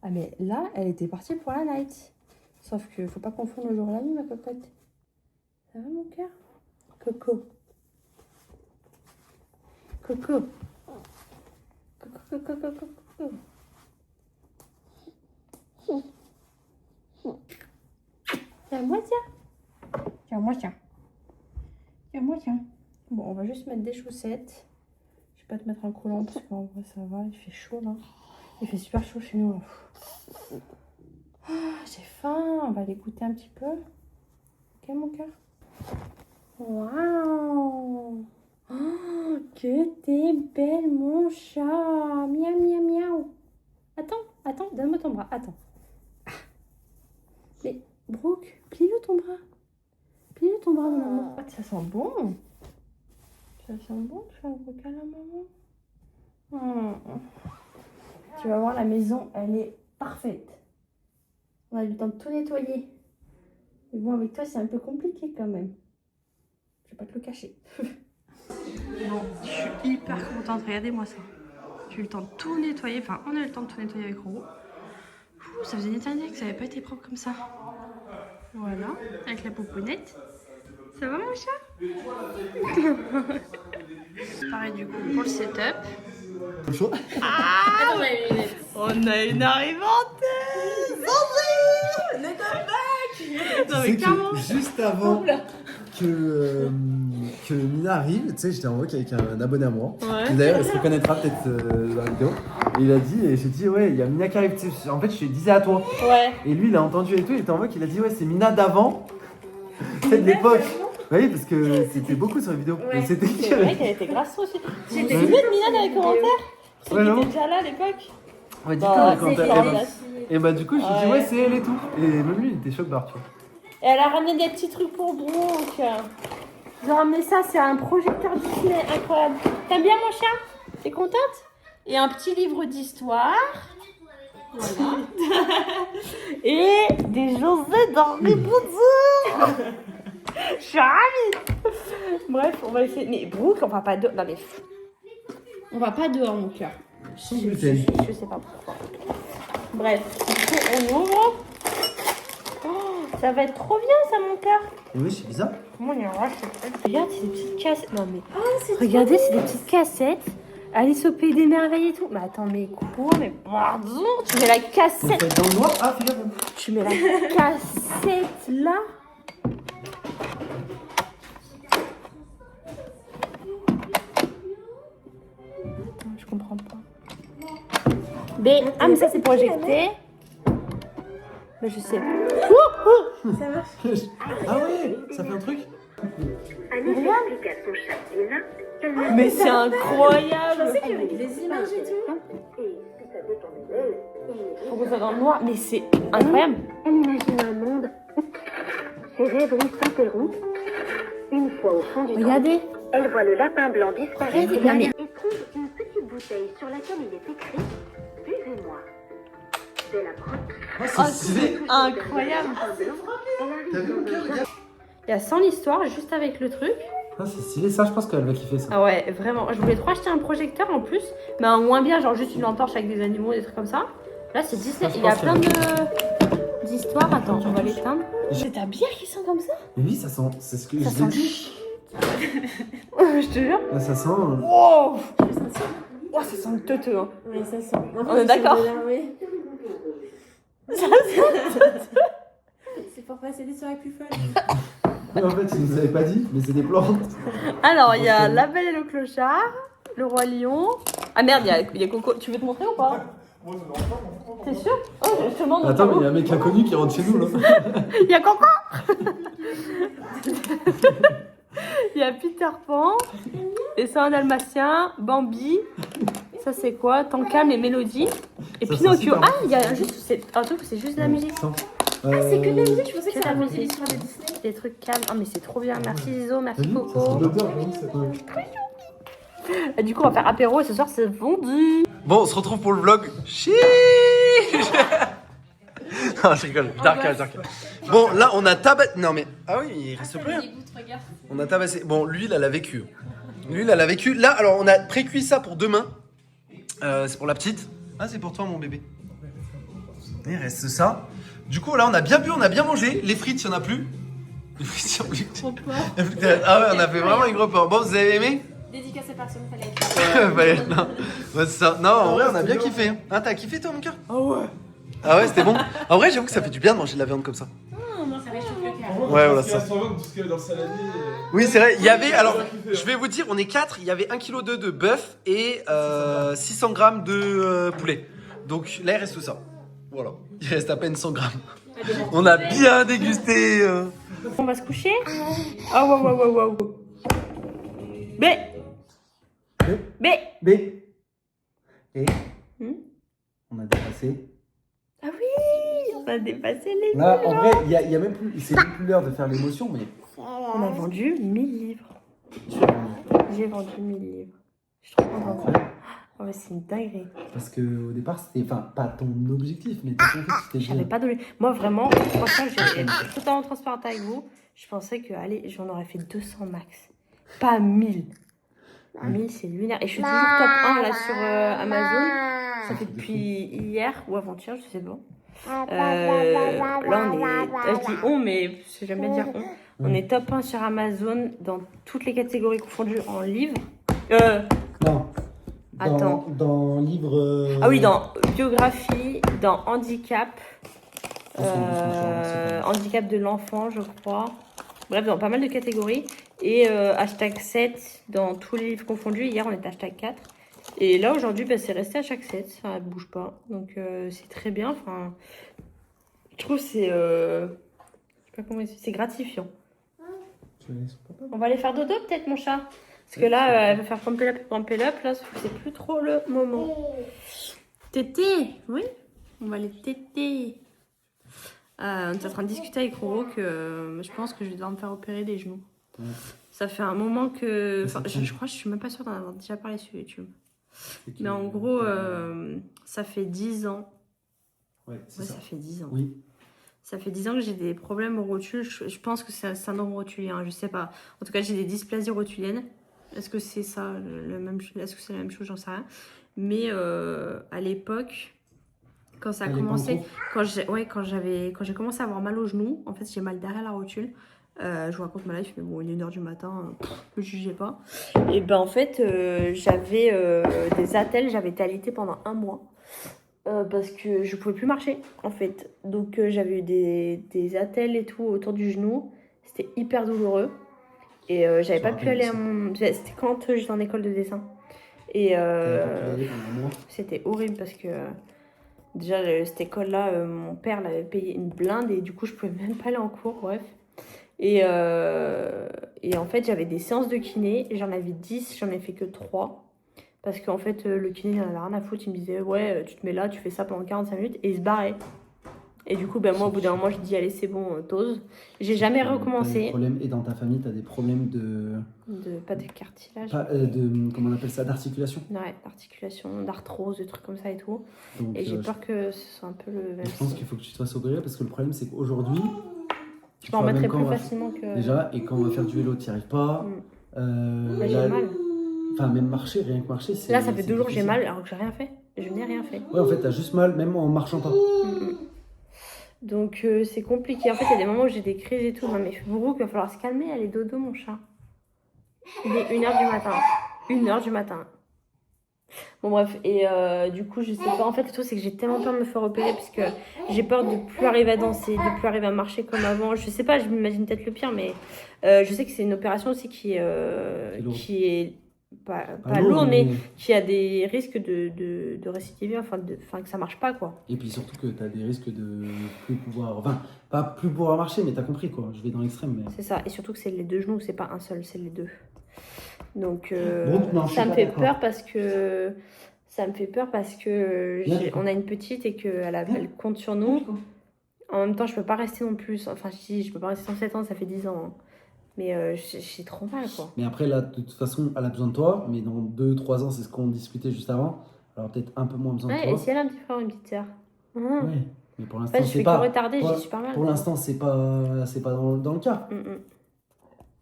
Ah mais là, elle était partie pour la night. Sauf que faut pas confondre le jour et la nuit ma cocotte. Ça va mon cœur? Coco. Coco. Coco, coco, coco, coco. Tiens, moi tiens. Tiens, moi tiens. Tiens, moi tiens. Bon, on va juste mettre des chaussettes. Je vais pas te mettre un collant parce qu'en vrai ça va, il fait chaud là. Il fait super chaud chez nous là. Ah, j'ai faim, on va aller goûter un petit peu. Ok mon cœur? Waouh! Oh, que t'es belle mon chat! Miaou miaou miaou! Attends, donne-moi ton bras, attends. Ah. Mais Brooke, plie-le ton bras. Plie-le ton bras, maman. Ah, ça sent bon. Ça sent bon, tu fais un gros câlin, maman. Tu vas voir, la maison, elle est parfaite. On a eu le temps de tout nettoyer. Mais bon, avec toi, c'est un peu compliqué quand même. Je vais pas te le cacher. Bon, je suis hyper contente. Regardez-moi ça. J'ai eu le temps de tout nettoyer. Enfin, on a eu le temps de tout nettoyer avec Roro. Ça faisait une éternité que ça n'avait pas été propre comme ça. Voilà, avec la pouponnette. Ça va mon chat? Pareil du coup pour le setup. Ah, on a une arrivante. Sandrine, Tu sais que juste avant que Mina arrive, tu sais, j'étais en vocal avec un abonné à moi. Ouais. Et d'ailleurs, il se reconnaîtra peut-être dans la vidéo. Et il a dit, et j'ai dit, ouais, il y a Mina qui arrive. Tu sais, en fait, je te disais à toi. Ouais. Et lui, il a entendu et tout, il était en vocal, il a dit, ouais, c'est Mina d'avant. C'est de l'époque. Oui, parce que c'était beaucoup sur la vidéo. Ouais. Et c'était C'est vrai qu'elle était grasse aussi. Tu te souviens de Mina dans les commentaires? C'est Ouais, qui non. était déjà là à l'époque? Ouais, dis-toi dans les commentaires. Et Et bah, du coup, je lui dis, ouais, c'est elle et tout. Et même lui, il était choc barre, tu vois. elle a ramené des petits trucs pour Brooke. Ils ont ramené ça, c'est un projecteur Disney incroyable. T'aimes bien mon chien? T'es contente? Et un petit livre d'histoire. Voilà. Et des chaussettes d'Harry Potter. Je suis ravie. Bref, on va essayer. Mais Brooke, on va pas dehors. Non mais. On va pas dehors, mon cœur. Je sais pas pourquoi. Bref, on ouvre. Oh, ça va être trop bien, ça, mon cœur. Oui, c'est bizarre. Comment on y aura? Regarde, c'est des petites cassettes. Non mais. Regardez, c'est des petites cassettes. Alice au pays des merveilles et tout. Mais attends, mais quoi? Mais pardon, tu mets la On cassette. fait dans le noir. Ah, fais gaffe. Tu mets la cassette là. Attends, je comprends pas. Mais ça c'est projecté. Mais je sais. Ça marche. Ah ouais, ça fait un truc. Mais c'est incroyable. Avec les images et tout. Faut qu'on soit dans le noir. Mais c'est incroyable. On imagine un monde et rêveries s'interrompent. Une fois au fond du trou, Regardez. elle voit le lapin blanc disparaître Non, mais- et trouve une petite bouteille sur laquelle il est écrit « Buvez-moi ». Dès la première Ah, c'est stylé. Incroyable. T'as vu mon cœur, regarde. Il y a 100 l'histoire juste avec le truc. Ah, c'est stylé, ça, je pense qu'elle va kiffer ça. Ah ouais, vraiment. Je voulais trop acheter un projecteur en plus, mais un moins bien, genre juste une entorche avec des animaux, des trucs comme ça. Là, c'est Disney. Ah, je Il y a pense plein d'histoires. Attends, on va l'éteindre. C'est ta bière qui sent comme ça? Mais oui, ça sent. C'est ce que Ça je sent t'ai dit. Je te jure. Là, ça sent. Oh, oh, ça sent le teuteux. Hein. Oui, ça sent. On est d'accord. Oui. C'est pour passer des soirées plus folles. En fait, tu nous avais pas dit, mais c'est des plantes. Alors, il y a La Belle et le Clochard, Le Roi Lion. Ah merde, il y a Coco. Tu veux te montrer ou pas? T'es sûr? Oh, je te demande. Attends, mais il y a un mec inconnu qui rentre chez nous là. Il y a Coco. Il y a Peter Pan, et c'est un dalmatien, Bambi. Ça c'est quoi? Tankam et Mélodie. Et Ça, c'est Pinocchio. super. Ah, il y a juste c'est un truc où c'est juste de la musique. Ah, c'est que de la musique, je pensais que Que ça la racontait musique. l'histoire de Disney. Des trucs calmes. Ah mais c'est trop bien. Merci Zizo, T'as merci vu? Ça Coco. sent l'odeur, j'avoue, c'est pas. Et du coup on va faire apéro et ce soir c'est vendu. Bon, on se retrouve pour le vlog. Chiche. Non, je rigole. Je recale. Bon, là, on a tabassé. Non, mais. Ah oui, il reste plus rien. On a tabassé. Bon, l'huile, elle a vécu. Là, alors, on a pré-cuit ça pour demain. C'est pour la petite. Ah, c'est pour toi, mon bébé. Il reste ça. Du coup, là, on a bien bu, on a bien mangé. Les frites, il n'y en a plus. Les frites, il n'y en a plus. Ah ouais, on a fait vraiment une grosse. Bon, vous avez aimé? Dédicace à personne, fallait être. Non, ouais, c'est ça. Non, en vrai, on a bien kiffé. Hein, t'as kiffé, toi, mon cœur? Ah ouais, c'était bon. En vrai, j'avoue que ça fait du bien de manger de la viande comme ça. Ça réchauffe le cœur. Ouais, voilà ça. Tout ce qu'il y avait dans le saladier. Oui, c'est vrai. Il y avait, alors, je vais vous dire, on est 4. Il y avait 1,2 kg de bœuf et 600 grammes de poulet. Donc là, il reste tout ça. Voilà. Il reste à peine 100 grammes. On a bien dégusté. On va se coucher. Oh wow. B. B. Et on a dépassé. Ah oui, on a dépassé les Là, livres. en vrai, il y a même plus, c'est même plus l'heure de faire l'émotion, mais. On a vendu 1000 livres. J'ai vendu 1000 livres. Je suis trop contente. Oh, mais c'est une dinguerie. Parce que au départ, c'était, enfin, pas ton objectif, mais t'as compris que c'était J'avais bien. pas donné. Moi, vraiment, franchement, je vais être totalement transparente avec vous. Je pensais que, allez, j'en aurais fait 200 max. Pas 1000. 1000, c'est lunaire. Et je suis toujours top 1 là sur Amazon. Ça fait depuis hier ou avant-hier, je sais pas. Là, on est. Je dis on, mais je jamais dire on. On est top 1 sur Amazon dans toutes les catégories confondues en livres. Non. Attends. Dans livre. Ah oui, dans biographie, dans handicap. Handicap de l'enfant, je crois. Bref, dans pas mal de catégories. Et hashtag 7 dans tous les livres confondus. Hier, on était hashtag 4. Et là, aujourd'hui, bah, c'est resté hashtag 7. Ça ne bouge pas. Donc, c'est très bien. Enfin, je trouve que c'est... je sais pas comment expliquer, c'est gratifiant. On va aller faire dodo, peut-être, mon chat. Parce que là, elle va faire pump it up. Là, c'est plus trop le moment. Tété, oui. On va aller téter. On est en train de discuter avec Roro que je pense que je vais devoir me faire opérer des genoux. Ouais. Ça fait un moment que... Enfin, je crois que je suis même pas sûre d'en avoir déjà parlé sur YouTube. Mais en gros, ça fait 10 ans. Ouais, c'est Ouais, ça. ça fait 10 ans. Oui. Ça fait 10 ans que j'ai des problèmes aux rotules. Je pense que c'est un syndrome rotulien, je sais pas. En tout cas, j'ai des dysplasies rotuliennes. Est-ce que c'est ça, est-ce que c'est la même chose? J'en sais rien. Mais à l'époque, quand ça a commencé, quand j'ai commencé à avoir mal au genou, en fait, j'ai mal derrière la rotule. Je vous raconte ma life, mais bon, il est 1h du matin, ne jugez pas. Et ben en fait, j'avais des attelles, j'avais été alitée pendant 1 mois. Parce que je pouvais plus marcher en fait. Donc j'avais eu des attelles et tout autour du genou. C'était hyper douloureux. Et j'avais pas pu aller à mon... C'était quand j'étais en école de dessin. Et c'était horrible parce que déjà cette école-là, mon père l'avait payé une blinde et du coup je pouvais même pas aller en cours, bref. Et en fait j'avais des séances de kiné. J'en avais 10, j'en ai fait que 3. Parce qu'en fait, le kiné, il en avait rien à foutre. Il me disait, ouais, tu te mets là, tu fais ça pendant 45 minutes. Et il se barrait. Et du coup, ben, moi, au bout d'un moment, je dis, allez, c'est bon, t'oses. J'ai jamais T'as des recommencé. problèmes, et dans ta famille, tu as des problèmes Pas de cartilage. comment on appelle ça, d'articulation. Ouais, d'articulation, d'arthrose, des trucs comme ça et tout. Donc, Et j'ai peur que ce soit un peu le même. je pense qu'il faut que tu te fasses opérer parce que le problème, c'est qu'aujourd'hui, Je m'en remettrai plus facilement que. déjà, et quand on va faire du vélo, tu n'y arrives pas. Là, j'ai mal. Enfin, même marcher, rien que marcher, c'est. Là, ça fait 2 jours que j'ai difficile. mal alors que j'ai rien fait. Je n'ai rien fait. Ouais, en fait, t'as juste mal, même en marchant pas. Donc, c'est compliqué. En fait, il y a des moments où j'ai des crises et tout. Non, mais Brooke, il va falloir se calmer. Elle est dodo, mon chat. Il est 1h du matin. 1h du matin. Bon, bref. Et du coup, je sais pas. En fait, le truc, c'est que j'ai tellement peur de me faire opérer parce que j'ai peur de plus arriver à danser, de plus arriver à marcher comme avant. Je sais pas, je m'imagine peut-être le pire, mais je sais que c'est une opération aussi qui est pas lourde, mais qui a des risques de récidiver, enfin que ça marche pas, quoi. Et puis surtout que tu as des risques de plus pouvoir. Enfin, pas plus pouvoir marcher, mais tu as compris quoi. Je vais dans l'extrême. Mais... C'est ça. Et surtout que c'est les 2 genoux, c'est pas un seul, c'est les 2. Donc, Non, je ça suis me pas fait d'accord. peur parce que. Ça me fait peur parce que D'accord. on a une petite et qu'elle compte sur nous. En même temps, je peux pas rester non plus. Enfin, je peux pas rester 107 ans, ça fait 10 ans. Hein. Mais j'ai trop mal, quoi. Mais après, là, de toute façon, elle a besoin de toi. Mais dans 2-3 ans, c'est ce qu'on discutait juste avant. Alors peut-être un peu moins besoin de Ouais, toi. et si elle a un petit frère ou une petite sœur Ouais. Mais pour En l'instant, fait, je c'est fais pas. que retarder, pour- j'ai super mal. Pour l'instant, c'est pas dans le cas. Mm.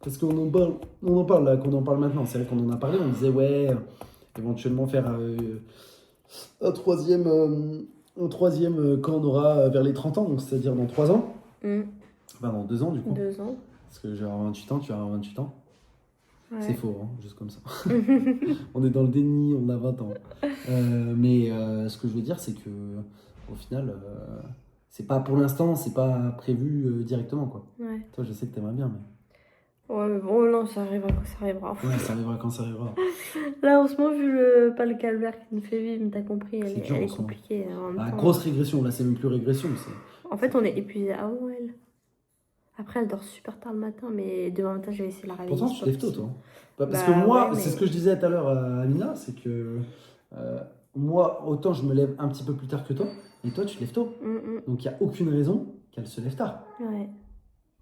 Parce qu'on en parle là, qu'on en parle maintenant. C'est vrai qu'on en a parlé, on disait ouais, éventuellement faire un troisième quand on aura vers les 30 ans, donc c'est-à-dire dans 3 ans. Mm. Enfin, dans 2 ans du coup. 2 ans. Parce que j'ai 28 ans, tu as 28 ans. Ouais. C'est faux, hein, juste comme ça. On est dans le déni, on a 20 ans. Mais ce que je veux dire, c'est que au final, c'est pas pour l'instant, c'est pas prévu directement quoi. Ouais. Toi, je sais que t'aimerais bien, mais. Ouais, mais bon, non, ça arrivera quand ça arrivera. Ouais, ça arrivera quand ça arrivera. Là, en ce moment, vu pas le calvaire qui me fait vivre, mais t'as compris, C'est elle dur, en est ce moment. compliquée. En même Ah, temps. grosse régression, là c'est même plus régression. En fait, on est épuisé avant elle. Après, elle dort super tard le matin, mais demain matin, je vais essayer de la réveiller. Pourtant, tu te lèves tôt, toi. Parce que Bah, moi, ouais, c'est mais- ce que je disais tout à l'heure à Amina, c'est que moi, autant je me lève un petit peu plus tard que toi, et toi, tu te lèves tôt. Donc, il n'y a aucune raison qu'elle se lève tard. Ouais.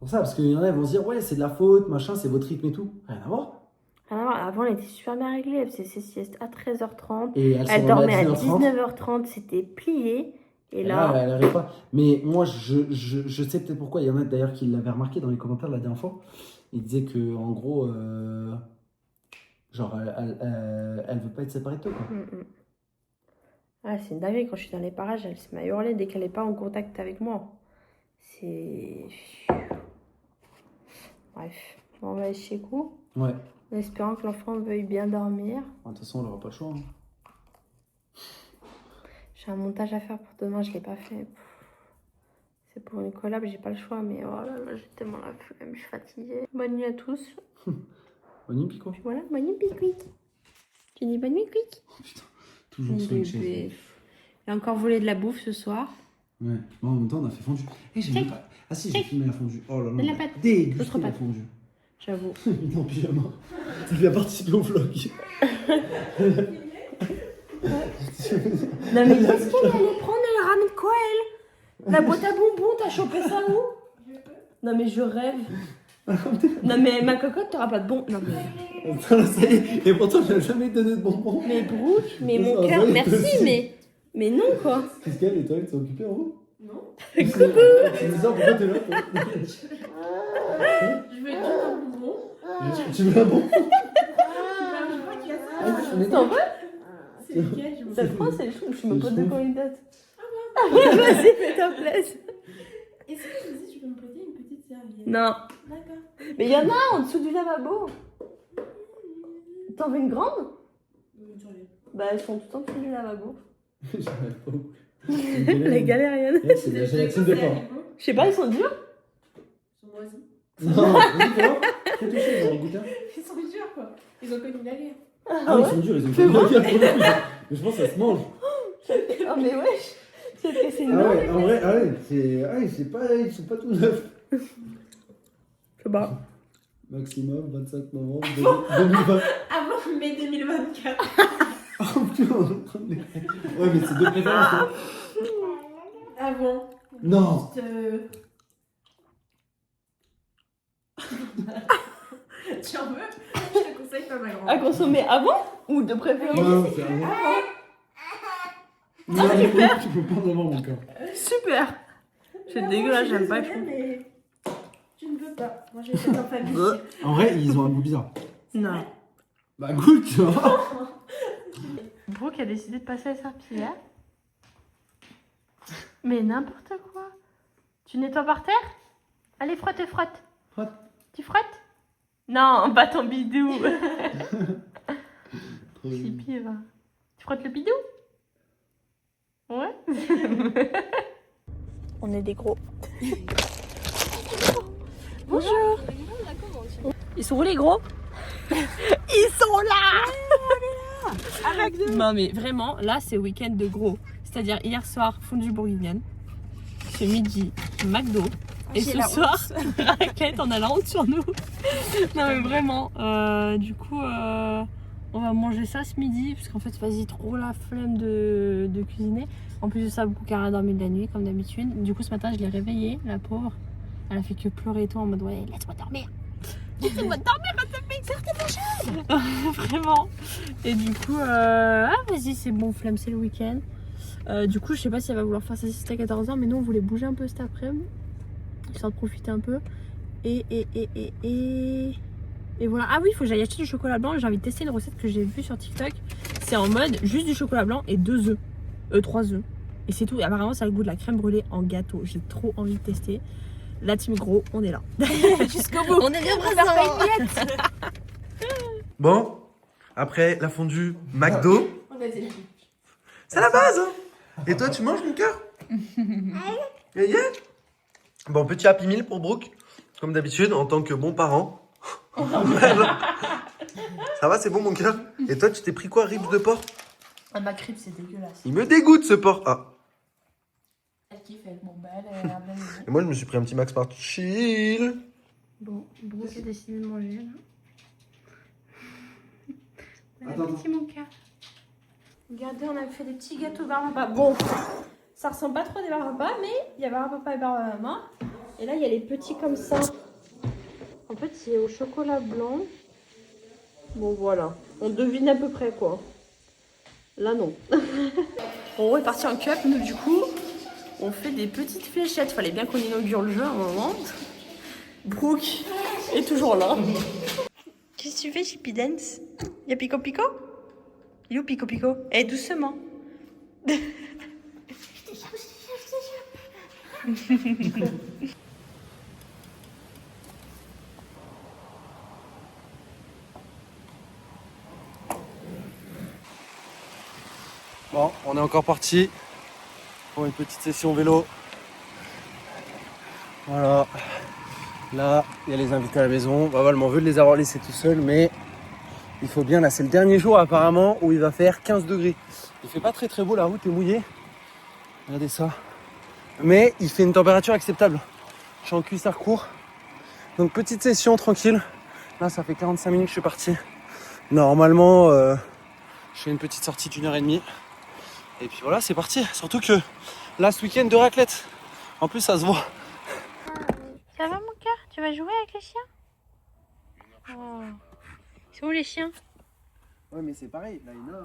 Pour ça, parce qu'il y en a, ils vont se dire, ouais, c'est de la faute, machin, c'est votre rythme et tout. Rien à voir. Alors, avant, elle était super bien réglée. Elle faisait ses siestes à 13h30. Et elle Elle s'en dormait remet à 19h30. 19h30. C'était plié. Et Et là, là, elle n'arrive pas. Mais moi, je sais peut-être pourquoi. Il y en a d'ailleurs qui l'avaient remarqué dans les commentaires la dernière fois. Ils disaient que, en gros, genre, elle veut pas être séparée de toi, quoi. Ah, c'est une dinguerie. Quand je suis dans les parages, elle se met à hurler dès qu'elle n'est pas en contact avec moi. C'est. Bref. Bon, on va aller chez Kou. Ouais. En espérant que l'enfant veuille bien dormir. De toute façon, elle n'aura pas le choix. Hein. J'ai un montage à faire pour demain, je ne l'ai pas fait. C'est pour une collab, j'ai pas le choix, mais oh là là, j'ai tellement la flemme, je suis fatiguée. Bonne nuit à tous. Bonne nuit, Pico. Puis voilà, bonne nuit, Quick. Tu dis bonne nuit, Quick. Putain, toujours sur une chaise. Bébé. Il a encore volé de la bouffe ce soir. Ouais. Bon, en même temps, on a fait fondue. Eh, j'ai même pas. Ah si, j'ai filmé la fondue. Oh là De la là. pâte. Dégusté Autre la pâte. fondue. J'avoue. Il est en pyjama. Ça lui a participé au vlog. Non mais qu'est-ce qu'elle allait prendre? Elle ramène quoi, elle? La boîte à bonbons, t'as chopé ça où? Non mais je rêve. Non mais ma cocotte, t'auras pas de bonbons. Non mais... Attends, ça y est. Et pourtant, je n'ai jamais donné de bonbons. Mais Brooke, mais Ça mon va, cœur, toi merci, aussi. mais non quoi. Qu'est-ce qu'elle, les toilettes sont occupées en haut? Non. C'est bizarre, pourquoi t'es là, toi? Je veux juste un bonbon. Tu veux un bonbon? Je crois qu'il y a ça. T'en veux? C'est lequel? Je me Ça te souviens. prend, c'est le chou, je sais même Le pas de chou. quoi il date. Vas-y, fais-toi plaisir. Est-ce que je me dis, tu peux me prêter une petite serviette? Non. D'accord. Mais il y en a en dessous du lavabo. T'en veux une grande? Bah elles sont toutes en dessous du lavabo. J'arrive pas. La galérienne. Eh, c'est de la gélatine de porc. Je sais pas, ils sont durs? Ils sont moisis. Non, vas-y, fais voir. Fais toucher, j'en goûte un. Ils sont durs, quoi. Ils ont connu la guerre. Ah oui, ils sont durs, ils ont fait une gueule pour le coup. Mais je pense que ça se mange. Oh mais wesh. C'est que c'est Ah énorme. ouais, en vrai, c'est pas, ils sont pas tout neufs. Je sais pas. Maximum 25 novembre 2020. Avant mai 2024. Oh putain, on est en train de les... Ouais, mais c'est de préférence, hein. Avant. Non. Tu en veux? Je te conseille pas ma grande. À consommer avant ou de préférence? Non, c'est avant. Non, tu peux pas en avoir mon cœur. Super. C'est dégueulasse, j'aime pas. Mais tu ne veux pas. Moi, je vais faire en famille. En vrai, ils ont un goût bizarre. Non. Bah goûte, tu vois. Brooke a décidé de passer à la serpillière. Mais n'importe quoi. Tu nettoies par terre? Allez, frotte. Frotte. Tu frottes? Non, pas ton bidou. Trop mignon. Pipi, va. Tu frottes le bidou? Ouais. On est des gros. Bonjour. Ils sont où les gros? Ils sont là. Non mais vraiment, là c'est week-end de gros. C'est-à-dire hier soir, fondue bourguignonne. Ce midi, McDo. Et ce soir, raclette, on a la honte sur nous. Non mais vraiment, du coup, on va manger ça ce midi. Parce qu'en fait, vas-y, trop la flemme de cuisiner. En plus de ça, beaucoup a dormi de la nuit, comme d'habitude. Du coup, ce matin, je l'ai réveillée, la pauvre. Elle a fait que pleurer et tout, en mode, ouais, laisse-moi dormir. Laisse-moi dormir, ma fille, vraiment. Et du coup, vas-y, c'est bon, flemme, c'est le week-end. Du coup, je sais pas si elle va vouloir faire sa sieste à 14h, mais nous, on voulait bouger un peu cet après-midi. Histoire de profiter un peu. Et voilà. Ah oui, il faut que j'aille acheter du chocolat blanc. J'ai envie de tester une recette que j'ai vue sur TikTok. C'est en mode juste du chocolat blanc et 2 œufs. 3 œufs. Et c'est tout. Et apparemment, ça a le goût de la crème brûlée en gâteau. J'ai trop envie de tester. La team gros, on est là. Jusqu'au bout. On est bien présents. Bon, après la fondue McDo, c'est la base, hein. Et toi, tu manges, mon cœur? Yeah. Bon, petit Happy Meal pour Brooke, comme d'habitude, en tant que bon parent. Ça va, c'est bon, mon cœur? Et toi, tu t'es pris quoi, ribs de porc? Ah, ma crêpe, c'est dégueulasse. Il me dégoûte, ce porc. Ah. Elle kiffe, bon, bah, elle a bien aimé. Et moi, je me suis pris un petit Max Part Chill. Bon, Brooke a décidé de manger, là. Bon Attends. appétit, mon cœur. Regardez, on a fait des petits gâteaux bar à papa. Bon, ça ressemble pas trop à des bar à papa, mais il y a bar à papa et bar à maman. Et là, il y a les petits comme ça. En fait, c'est au chocolat blanc. Bon, voilà. On devine à peu près, quoi. Là, non. On est parti en cup. Nous, du coup, on fait des petites fléchettes. Fallait bien qu'on inaugure le jeu à un moment. Brooke est toujours là. Qu'est-ce que tu fais, Chippy Dance? Y'a Pico Pico? Il est où Pico Pico? Eh, doucement. Bon, on est encore parti pour une petite session vélo. Voilà. Là, il y a les invités à la maison. Vaval m'en veut de les avoir laissés tout seuls, mais il faut bien. Là, c'est le dernier jour apparemment où il va faire 15 degrés. Il fait pas très beau, la route est mouillée. Regardez ça. Mais il fait une température acceptable. Je suis en cuissard court. Donc petite session tranquille. Là, ça fait 45 minutes que je suis parti. Normalement, je fais une petite sortie d'1h30. Et puis voilà, c'est parti. Surtout que là, ce week-end de raclette. En plus, ça se voit. Ça va, mon cœur? Tu vas jouer avec les chiens? Oh. C'est où les chiens? Ouais, mais c'est pareil. Là, il y en a,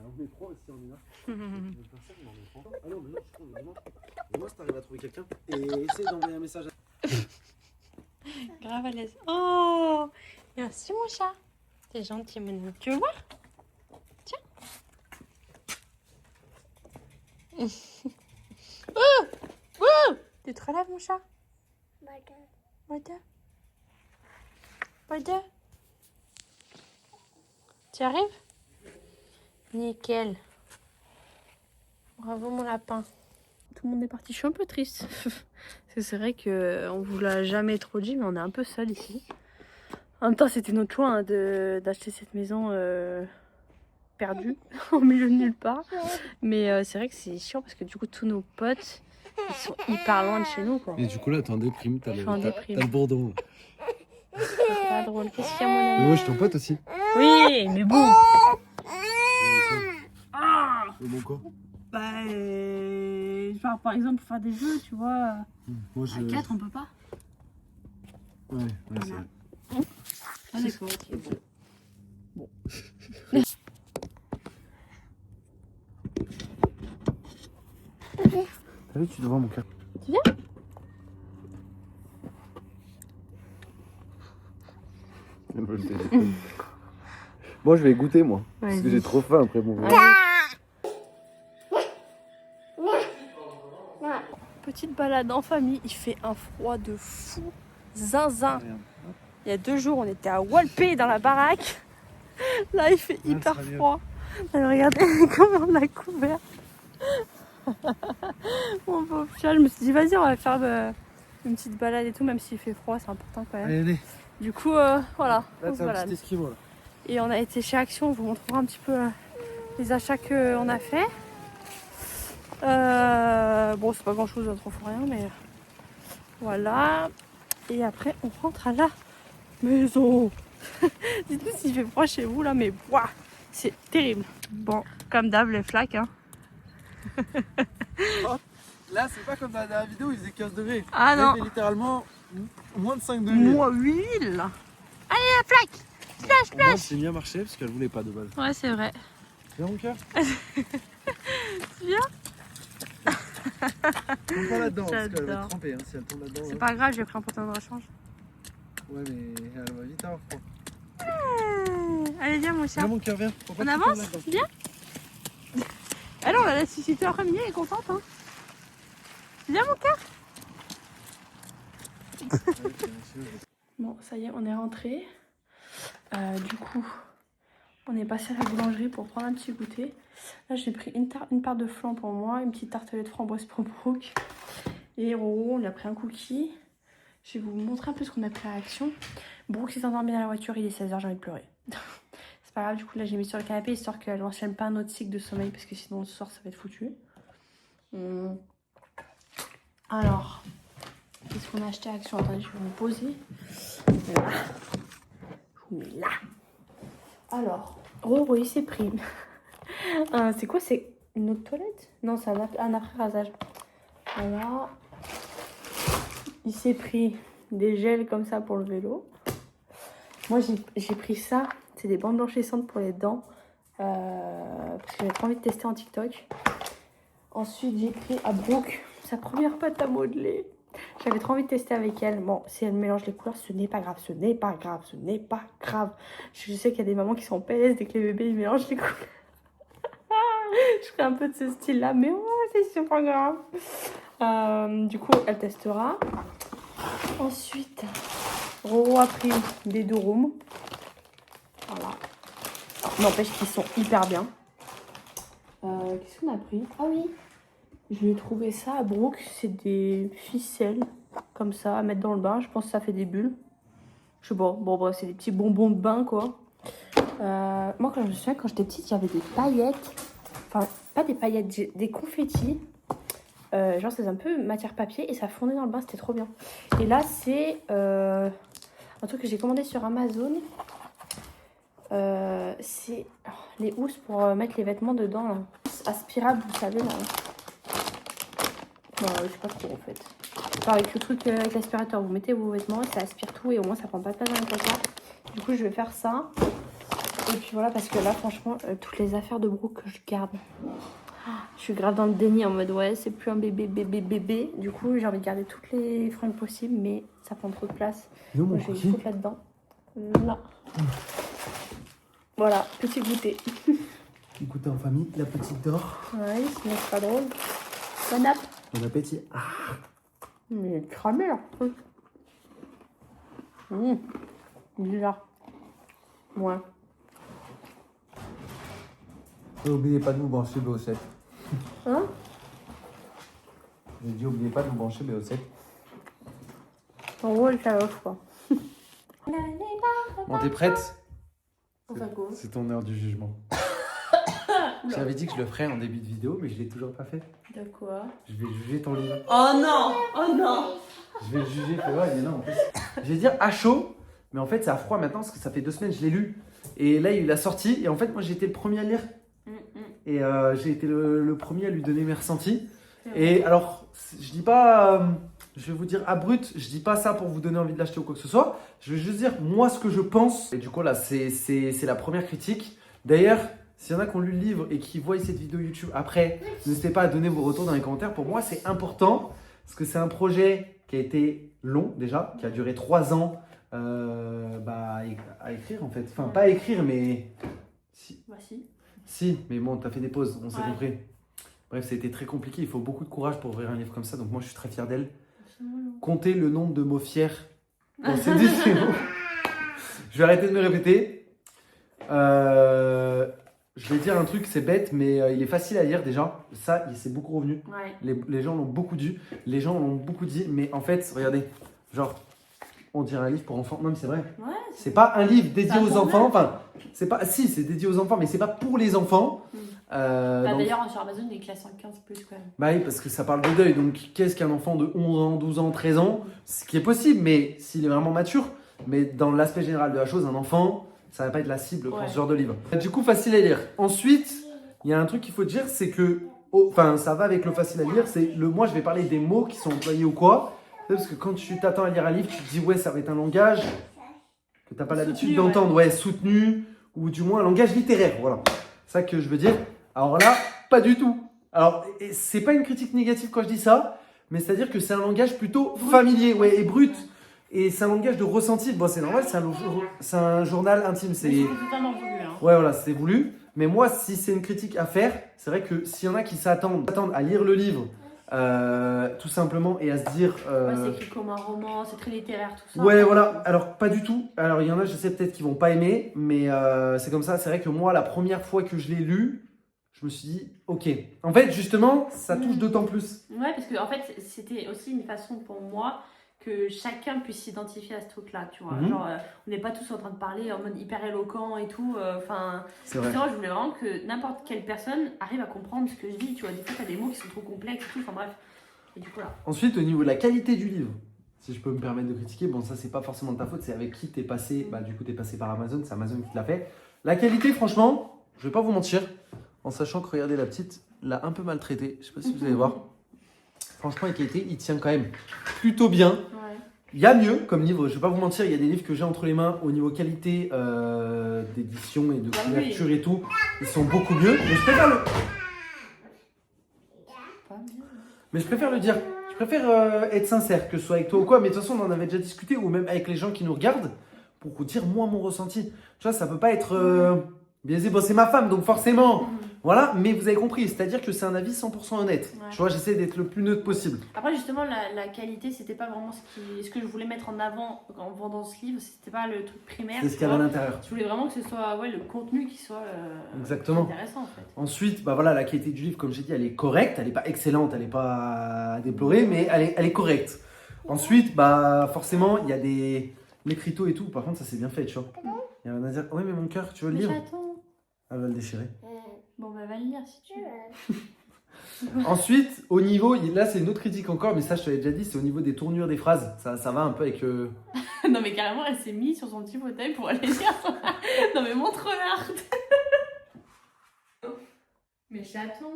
on est 3 aussi, on est là. Ah non, mais non, moi, si t'arrives à trouver quelqu'un, et essaye d'envoyer un message à... Grave à l'aise. Oh, merci mon chat. T'es gentil, mon ami. Tu veux le voir? Tiens. Oh, oh. Tu te relèves, mon chat? Voilà. Tu arrives? Nickel. Bravo, mon lapin. Tout le monde est parti. Je suis un peu triste. Parce que c'est vrai qu'on vous l'a jamais trop dit, mais on est un peu seul ici. En même temps, c'était notre choix hein, d'acheter cette maison perdue, au milieu de nulle part. Mais c'est vrai que c'est chiant parce que du coup, tous nos potes, ils sont hyper loin de chez nous. Quoi. Et du coup, là, t'es en déprime. T'as Je suis en déprime. le bourdon. C'est pas drôle. Qu'est-ce qu'il y a, mon Mais ami? moi, je suis ton pote aussi. Oui, mais bon. C'est bon quoi? Bah, mais genre, par exemple, pour faire des jeux, tu vois. Moi, je... À 4, on peut pas. Ouais, c'est vrai. Ah, d'accord, ok. Bon. T'as vu, tu dois voir mon cœur. Tu viens? Moi, je vais goûter, moi. Parce que Vas-y. j'ai trop faim après mon verre. Petite balade en famille, il fait un froid de fou, zinzin. Il y a 2 jours, on était à Walpé dans la baraque. Là, il fait hyper ça va mieux. froid. Alors, regardez comment on a couvert. Mon pauvre chat, je me suis dit, vas-y, on va faire une petite balade et tout, même s'il fait froid, c'est important quand même. Allez, Du coup, voilà, là, on se t'as un balade. petit esquimau, là. Et on a été chez Action, on vous montrera un petit peu les achats qu'on a fait. Bon, c'est pas grand chose, trop fou rien, mais voilà. Et après, on rentre à la maison. Dites-nous s'il fait froid chez vous là, mais ouah, c'est terrible. Bon, comme d'hab, les flaques. Hein. Là, c'est pas comme dans la dernière vidéo, il faisait 15 degrés. Ah Là, non, il fait littéralement moins de 5 degrés. moi 8000. Allez, la flaque. Splash, Moi, c'est bien marché parce qu'elle voulait pas de base. Ouais, c'est vrai. Viens, mon cœur. Tu viens? Tombe pas là-dedans parce qu'elle va J'adore. être trempée. Hein, si elle tombe là-dedans. C'est ouais. pas grave, j'ai pris un pantalon de rechange. Ouais, mais elle va vite avoir froid. Allez, viens, mon chat. Viens, mon cœur, viens. Faut pas On que tu avance? tombes là-dedans. Viens. Alors, on la laisse susciter après-midi, elle est contente. Hein. Viens, mon cœur. Bon, ça y est, on est rentré. Du coup, on est passé à la boulangerie pour prendre un petit goûter. Là, j'ai pris une part de flan pour moi, une petite tartelette framboise pour Brooke. Et Roro, on lui a pris un cookie. Je vais vous montrer un peu ce qu'on a pris à Action. Brooke s'est endormi dans la voiture, il est 16h, j'ai envie de pleurer. C'est pas grave, du coup, là, j'ai mis sur le canapé histoire qu'elle n'enchaîne pas un autre cycle de sommeil parce que sinon, le soir, ça va être foutu. Alors, qu'est-ce qu'on a acheté à Action? Attendez, je vais me poser. Là. Je vous mets là. Alors, Roro, il s'est pris. C'est quoi? C'est une autre toilette? Non, c'est un après-rasage. Voilà. Il s'est pris des gels comme ça pour le vélo. Moi, j'ai pris ça. C'est des bandes blanchissantes pour les dents. Parce que j'avais trop envie de tester en TikTok. Ensuite, j'ai pris à Brooke sa première pâte à modeler. J'avais trop envie de tester avec elle. Bon, si elle mélange les couleurs, ce n'est pas grave. Ce n'est pas grave. Ce n'est pas grave. Je sais qu'il y a des mamans qui sont en PLS dès que les bébés ils mélangent les couleurs. Je ferai un peu de ce style-là. Mais ouais, c'est pas grave. Du coup, elle testera. Ensuite, Roro a pris des Durum. Voilà. N'empêche qu'ils sont hyper bien. Qu'est-ce qu'on a pris? Ah oui, je lui ai trouvé ça à Brooke. C'est des ficelles comme ça à mettre dans le bain. Je pense que ça fait des bulles. Je sais pas. Bon, bref, c'est des petits bonbons de bain quoi. Moi, quand je me souviens, quand j'étais petite, j'avais des paillettes. Enfin, pas des paillettes, des confettis. Genre, c'est un peu matière papier et ça fondait dans le bain. C'était trop bien. Et là, c'est un truc que j'ai commandé sur Amazon. C'est les housses pour mettre les vêtements dedans là. Aspirable, vous savez là. Bon, je sais pas trop en fait. Enfin, avec le truc avec l'aspirateur, vous mettez vos vêtements, ça aspire tout et au moins ça prend pas de place dans le placard. Du coup je vais faire ça. Et puis voilà, parce que là franchement toutes les affaires de Brooke je garde. Je suis grave dans le déni en mode ouais c'est plus un bébé. Du coup j'ai envie de garder toutes les fringues possibles mais ça prend trop de place. Non, Donc, je vais les foutre là-dedans. Là. Voilà, petit goûter. Écoutez en famille, la petite dort. Ouais, sinon c'est pas drôle. Bon app. Bon appétit. Ah. Mais cramé leur truc. Bizarre. Ouais. N'oubliez pas de vous brancher BO7. Hein? J'ai dit, n'oubliez pas de vous brancher BO7. En gros, elle fait off quoi. Bon, t'es prête? On fait quoi? C'est ton heure du jugement. J'avais dit que je le ferais en début de vidéo, mais je l'ai toujours pas fait. De quoi? Je vais juger ton livre. Oh non! Oh non! Je vais le juger, fais voir, il est là en plus. Je vais dire à chaud, mais en fait c'est à froid maintenant parce que ça fait 2 semaines que je l'ai lu. Et là il l'a sorti, et en fait moi j'ai été le premier à le lire. Et j'ai été le premier à lui donner mes ressentis. Et alors, je dis pas, je vais vous dire à brut, je dis pas ça pour vous donner envie de l'acheter ou quoi que ce soit. Je vais juste dire moi ce que je pense. Et du coup là, c'est la première critique. D'ailleurs, s'il y en a qui ont lu le livre et qui voient cette vidéo YouTube après, n'hésitez pas à donner vos retours dans les commentaires. Pour moi, c'est important parce que c'est un projet qui a été long déjà, qui a duré 3 ans à écrire en fait. Enfin, pas à écrire, mais si. Bah si. Si, mais bon, t'as fait des pauses, on s'est Ouais. compris. Bref, ça a été très compliqué. Il faut beaucoup de courage pour ouvrir un livre comme ça. Donc moi, je suis très fier d'elle. Comptez le nombre de mots fiers dans cette vidéo. Je vais arrêter de me répéter. Je vais dire un truc, c'est bête, mais il est facile à lire déjà. Ça, il s'est beaucoup revenu. Ouais. Les gens l'ont beaucoup dit. Les gens l'ont beaucoup dit. Mais en fait, regardez, genre, on dirait un livre pour enfants. Non, mais c'est vrai. Ouais. C'est pas un livre dédié Ça aux tombe enfants. Enfin, c'est pas. Si, c'est dédié aux enfants, mais c'est pas pour les enfants. Bah, Donc- d'ailleurs, sur Amazon, il est classé en 15 plus quand même. Bah oui, parce que ça parle de deuil. Donc, qu'est-ce qu'un enfant de 11 ans, 12 ans, 13 ans? Ce qui est possible, mais s'il est vraiment mature. Mais dans l'aspect général de la chose, un enfant, ça va pas être la cible pour Ouais. ce genre de livre. Du coup, facile à lire. Ensuite, il y a un truc qu'il faut dire, c'est que, enfin, ça va avec le facile à lire. C'est moi, je vais parler des mots qui sont employés ou quoi. Parce que quand tu t'attends à lire un livre, tu te dis, ouais, ça va être un langage que t'as pas l'habitude Soutenu, d'entendre. Ouais, soutenu, ou du moins un langage littéraire. Voilà. C'est ça que je veux dire. Alors là, pas du tout. Alors, c'est pas une critique négative quand je dis ça, mais c'est-à-dire que c'est un langage plutôt familier, ouais, et brut. Et c'est un langage de ressenti. Bon, c'est normal, c'est un journal intime. C'est C'est totalement voulu. Hein. ouais, voilà, c'est voulu. Mais moi, si c'est une critique à faire, c'est vrai que s'il y en a qui s'attendent à lire le livre, tout simplement, et à se dire. Ouais, c'est écrit comme un roman, c'est très littéraire, tout ça. Ouais, voilà. Alors, pas du tout. Alors, il y en a, je sais peut-être qu'ils vont pas aimer, mais c'est comme ça. C'est vrai que moi, la première fois que je l'ai lu, je me suis dit, ok. En fait, justement, ça touche d'autant plus. Ouais, parce que en fait, c'était aussi une façon pour moi que chacun puisse s'identifier à ce truc-là, tu vois. Mhm. Genre, on n'est pas tous en train de parler en mode hyper éloquent et tout. Enfin, C'est vrai. je voulais vraiment que n'importe quelle personne arrive à comprendre ce que je dis, tu vois. Des fois, t'as des mots qui sont trop complexes et tout. Enfin, bref. Et du coup, là. Ensuite, au niveau de la qualité du livre, si je peux me permettre de critiquer, bon, ça, c'est pas forcément de ta faute, c'est avec qui t'es passé. Bah, du coup, t'es passé par Amazon, c'est Amazon qui te l'a fait. La qualité, franchement, je vais pas vous mentir, en sachant que, regardez, la petite l'a un peu maltraité. Je sais pas si vous allez voir. Franchement, la qualité, il tient quand même plutôt bien. Ouais. Il y a mieux comme livre, je vais pas vous mentir, il y a des livres que j'ai entre les mains au niveau qualité d'édition et de Ah oui. couverture et tout. Ils sont beaucoup mieux, mais je préfère le, Pas bien. mais je préfère le dire. Je préfère être sincère, que ce soit avec toi ou quoi, mais de toute façon, on en avait déjà discuté, ou même avec les gens qui nous regardent, pour vous dire moi mon ressenti. Tu vois, ça peut pas être biaisé. Bon, c'est ma femme, donc forcément, voilà, mais vous avez compris, c'est-à-dire que c'est un avis 100% honnête. Ouais. Tu vois, j'essaie d'être le plus neutre possible. Après, justement, la qualité, c'était pas vraiment ce que je voulais mettre en avant en vendant ce livre. C'était pas le truc primaire. C'est ce tu qu'il y a à vois. l'intérieur. Je voulais vraiment que ce soit le contenu qui soit Exactement. intéressant, en fait. Ensuite, bah voilà, la qualité du livre, comme j'ai dit, elle est correcte. Elle n'est pas excellente, elle n'est pas à déplorer, mais elle est correcte. Ensuite, bah forcément, il y a l'écriteau et tout. Par contre, ça c'est bien fait, tu vois. Il y a rien à dire. Ouais, mais mon cœur, tu veux le Mais lire? j'attends. Elle va le déchirer. Bon, bah, va le lire si tu veux. Ensuite, au niveau, là c'est une autre critique encore, mais ça je te l'avais déjà dit, c'est au niveau des tournures des phrases. Ça va un peu avec. Non, mais carrément, elle s'est mise sur son petit fauteuil pour aller lire. Non, mais montre-la. Mais j'attends.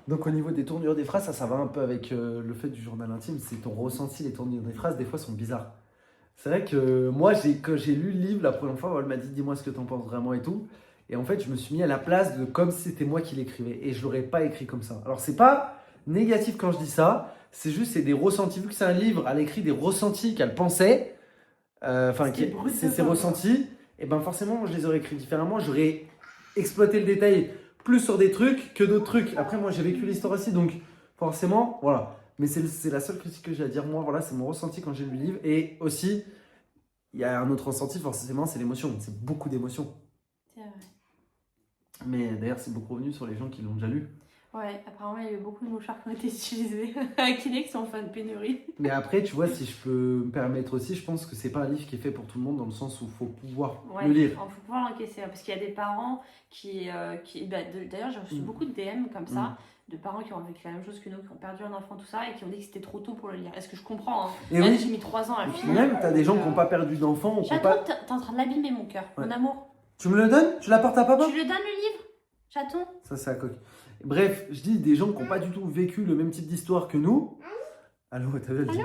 Donc au niveau des tournures des phrases, ça va un peu avec le fait du journal intime. C'est ton ressenti, les tournures des phrases, des fois sont bizarres. C'est vrai que moi, quand j'ai lu le livre la première fois, elle m'a dit dis-moi ce que t'en penses vraiment et tout. Et en fait, je me suis mis à la place de comme si c'était moi qui l'écrivais. Et je l'aurais pas écrit comme ça. Alors c'est pas négatif quand je dis ça, c'est juste c'est des ressentis. Vu que c'est un livre, elle écrit des ressentis qu'elle pensait. Enfin, C'était brut de c'est ses femme. ressentis. Et ben forcément, je les aurais écrits différemment. J'aurais exploité le détail plus sur des trucs que d'autres trucs. Après, moi, j'ai vécu l'histoire aussi, donc forcément, voilà. Mais c'est la seule critique que j'ai à dire. Moi, voilà, c'est mon ressenti quand j'ai lu le livre. Et aussi, il y a un autre ressenti, forcément, c'est l'émotion. C'est beaucoup d'émotions. C'est vrai. Mais d'ailleurs, c'est beaucoup revenu sur les gens qui l'ont déjà lu. Ouais, apparemment, il y a eu beaucoup de mouchoirs qui ont été utilisés à Kinex en fin de pénurie. Mais après, tu vois, si je peux me permettre aussi, je pense que c'est pas un livre qui est fait pour tout le monde dans le sens où il faut pouvoir Ouais, le lire. il faut pouvoir l'encaisser. Parce qu'il y a des parents qui d'ailleurs, j'ai reçu beaucoup de DM comme ça, de parents qui ont vécu la même chose que nous, qui ont perdu un enfant, tout ça, et qui ont dit que c'était trop tôt pour le lire. Est-ce que je comprends hein. Et Même oui. j'ai mis 3 ans à le finir. Même, t'as des gens qui n'ont pas perdu d'enfant. ou qui ont Chaton, pas... t'es en train de l'abîmer, mon cœur, Ouais. mon amour. Tu me le donnes? Tu l'apportes à papa? Tu le donnes le livre? Chaton? Ça, c'est à coque. Bref, je dis des gens qui n'ont pas du tout vécu le même type d'histoire que nous. Allô, t'as vu, elle dit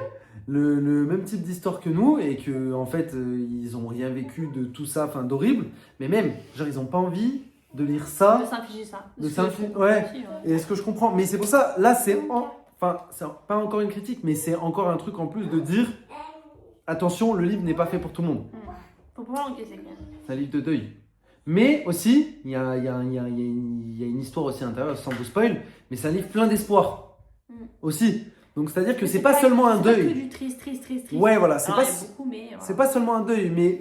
le même type d'histoire que nous et que en fait ils ont rien vécu de tout ça, enfin d'horrible. Mais même, genre ils ont pas envie de lire ça. De s'infliger ça. De s'infliger, ouais. Et est-ce que je comprends? Mais c'est pour ça, là enfin c'est pas encore une critique, mais c'est encore un truc en plus de dire attention, le livre n'est pas fait pour tout le monde. Faut pouvoir encaisser quand même. C'est un livre de deuil. Mais aussi, il y a une histoire aussi intérieure, sans vous spoil, mais c'est un livre plein d'espoir aussi. Donc c'est-à-dire que c'est pas seulement un deuil. C'est pas que du triste. Ouais, voilà, c'est Alors, pas, il y a beaucoup, mais, c'est pas seulement un deuil, mais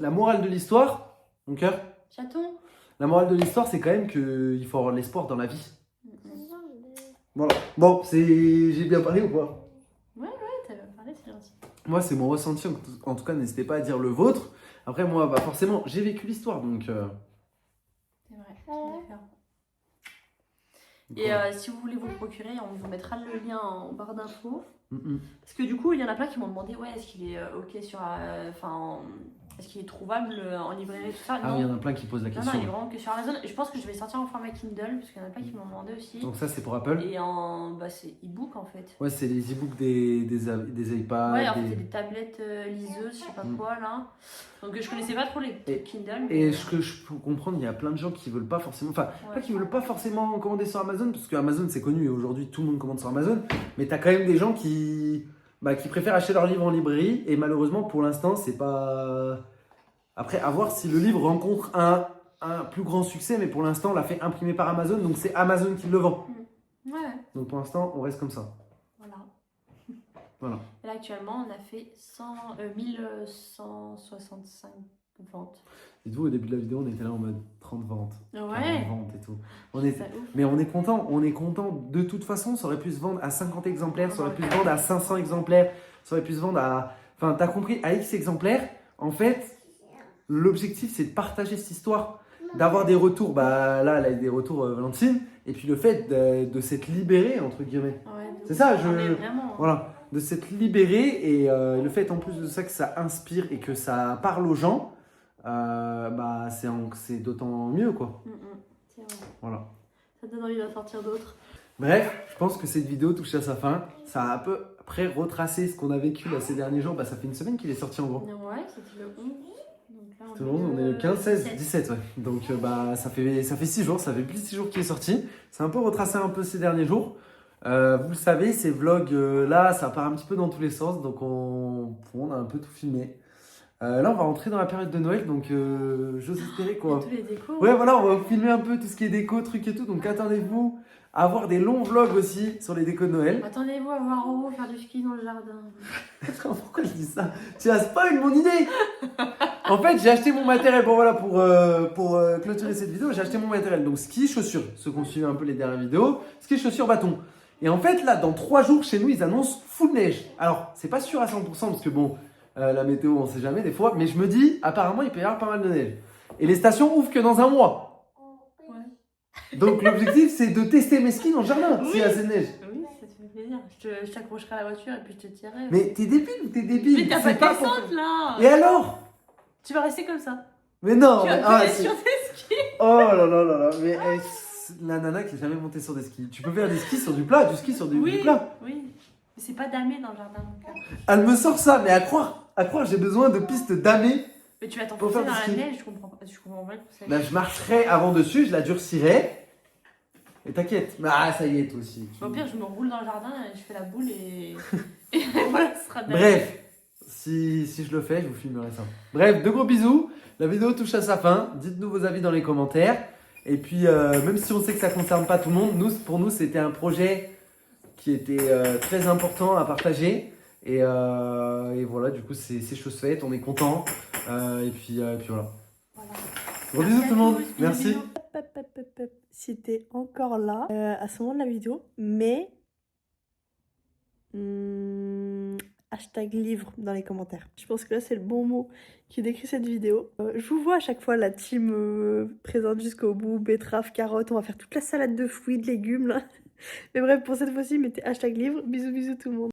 la morale de l'histoire, mon cœur, Chaton. la morale de l'histoire, c'est quand même qu'il faut avoir de l'espoir dans la vie. Voilà. Bon, j'ai bien parlé ou pas? Ouais, t'as parlé, c'est gentil. Moi, c'est mon ressenti. En tout cas, n'hésitez pas à dire le vôtre. Après, moi, bah, forcément, j'ai vécu l'histoire, donc... C'est vrai, d'accord. Et si vous voulez vous le procurer, on vous mettra le lien en barre d'infos. Parce que du coup, il y en a plein qui m'ont demandé, ouais, est-ce qu'il est ok sur... est-ce qu'il est trouvable en librairie, tout ça? Ah oui, il y en a plein qui posent la Non, question. il est vraiment que sur Amazon. Et je pense que je vais sortir en format Kindle, parce qu'il y en a plein qui m'ont demandé aussi. Donc ça, c'est pour Apple? Et c'est e-book en fait. Ouais, c'est les e-books des iPads. Ouais, en fait, c'est des tablettes liseuses, je sais pas quoi là. Donc je connaissais pas trop les Kindle. Et ce que je peux comprendre, il y a plein de gens qui veulent pas forcément, pas qui veulent pas forcément commander sur Amazon, parce que Amazon c'est connu et aujourd'hui tout le monde commande sur Amazon, mais tu as quand même des gens qui préfèrent acheter leur livre en librairie et malheureusement pour l'instant c'est pas... Après, à voir si le livre rencontre un plus grand succès, mais pour l'instant on l'a fait imprimer par Amazon, donc c'est Amazon qui le vend. Ouais. Donc pour l'instant on reste comme ça. Voilà. Et là actuellement on a fait 1165 ventes. Dites-vous, au début de la vidéo, on était là en mode 30 ventes. Ouais. 40 ventes et tout. C'est ouf. Mais on est content. De toute façon, ça aurait pu se vendre à 50 exemplaires, ça aurait pu se vendre à 500 exemplaires, ça aurait pu se vendre à... Enfin, t'as compris, à X exemplaires. En fait, l'objectif, c'est de partager cette histoire, d'avoir des retours. Bah là, elle a eu des retours, Valentine. Et puis le fait de s'être libéré, entre guillemets. Ouais, c'est ça, vraiment... Voilà. De s'être libéré et le fait en plus de ça que ça inspire et que ça parle aux gens, c'est d'autant mieux quoi. C'est vrai. Voilà. Ça te donne envie d'en sortir d'autres. Bref, je pense que cette vidéo touche à sa fin. Ça a à peu près retracé ce qu'on a vécu là, ces derniers jours. Bah, ça fait une semaine qu'il est sorti en gros. Ouais, c'était le 11. Donc là, Tout le monde, on est le 15, 16, 17 ouais. Donc ça fait 6 jours, ça fait plus de 6 jours qu'il est sorti. C'est un peu retracé un peu ces derniers jours. Vous le savez, ces vlogs là, ça part un petit peu dans tous les sens, donc on a un peu tout filmé. Là, on va rentrer dans la période de Noël, donc j'ose espérer quoi. Tous les décos. Ouais, voilà, on va filmer un peu tout ce qui est déco, trucs et tout, donc attendez-vous à avoir des longs vlogs aussi sur les décos de Noël. Attendez-vous à voir Roro faire du ski dans le jardin. Pourquoi je dis ça? Tu as spoil mon idée. En fait, j'ai acheté mon matériel, bon voilà, pour clôturer cette vidéo, j'ai acheté mon matériel, donc ski, chaussures, ceux qui ont suivi un peu les dernières vidéos, ski, chaussures, bâton. Et en fait, là, dans 3 jours, chez nous, ils annoncent full neige. Alors, c'est pas sûr à 100%, parce que bon, la météo, on sait jamais des fois, mais je me dis, apparemment, il peut y avoir pas mal de neige. Et les stations ouvrent que dans 1 mois. Ouais. Donc, l'objectif, c'est de tester mes skis dans le jardin, s'il y a assez de neige. Oui, ça te fait plaisir. Je t'accrocherai à la voiture et puis je te tirerai. Mais t'es débile ou t'es débile? Mais t'as pas de descente, là. Et alors? Tu vas rester comme ça. Mais non, tu mais... vas aller sur tes skis. Oh là là là là, mais... La nana qui n'est jamais montée sur des skis. Tu peux faire des skis sur du plat, du ski sur du plat. Oui, mais c'est pas damé dans le jardin. Donc... Elle me sort ça, mais à croire j'ai besoin de pistes damées. Mais tu vas t'enfoncer dans la neige, je comprends pas le conseil. Là, je marcherai avant dessus, je la durcirai. Et t'inquiète. Ah, ça y est, toi aussi. Au pire, je me roule dans le jardin, je fais la boule et voilà, ce sera damé. Bref, si je le fais, je vous filmerai ça. Bref, de gros bisous. La vidéo touche à sa fin. Dites-nous vos avis dans les commentaires. Et puis, même si on sait que ça ne concerne pas tout le monde, pour nous, c'était un projet qui était très important à partager. Et voilà, du coup, c'est chose faite, on est content. Et puis voilà. Gros bisous tout le monde, merci. Si t'es encore là, à ce moment de la vidéo, mais... hashtag livre dans les commentaires. Je pense que là c'est le bon mot qui décrit cette vidéo. Je vous vois à chaque fois la team présente jusqu'au bout, betterave, carotte, on va faire toute la salade de fruits, de légumes là. Mais bref, pour cette fois-ci, mettez hashtag livre. Bisous bisous tout le monde.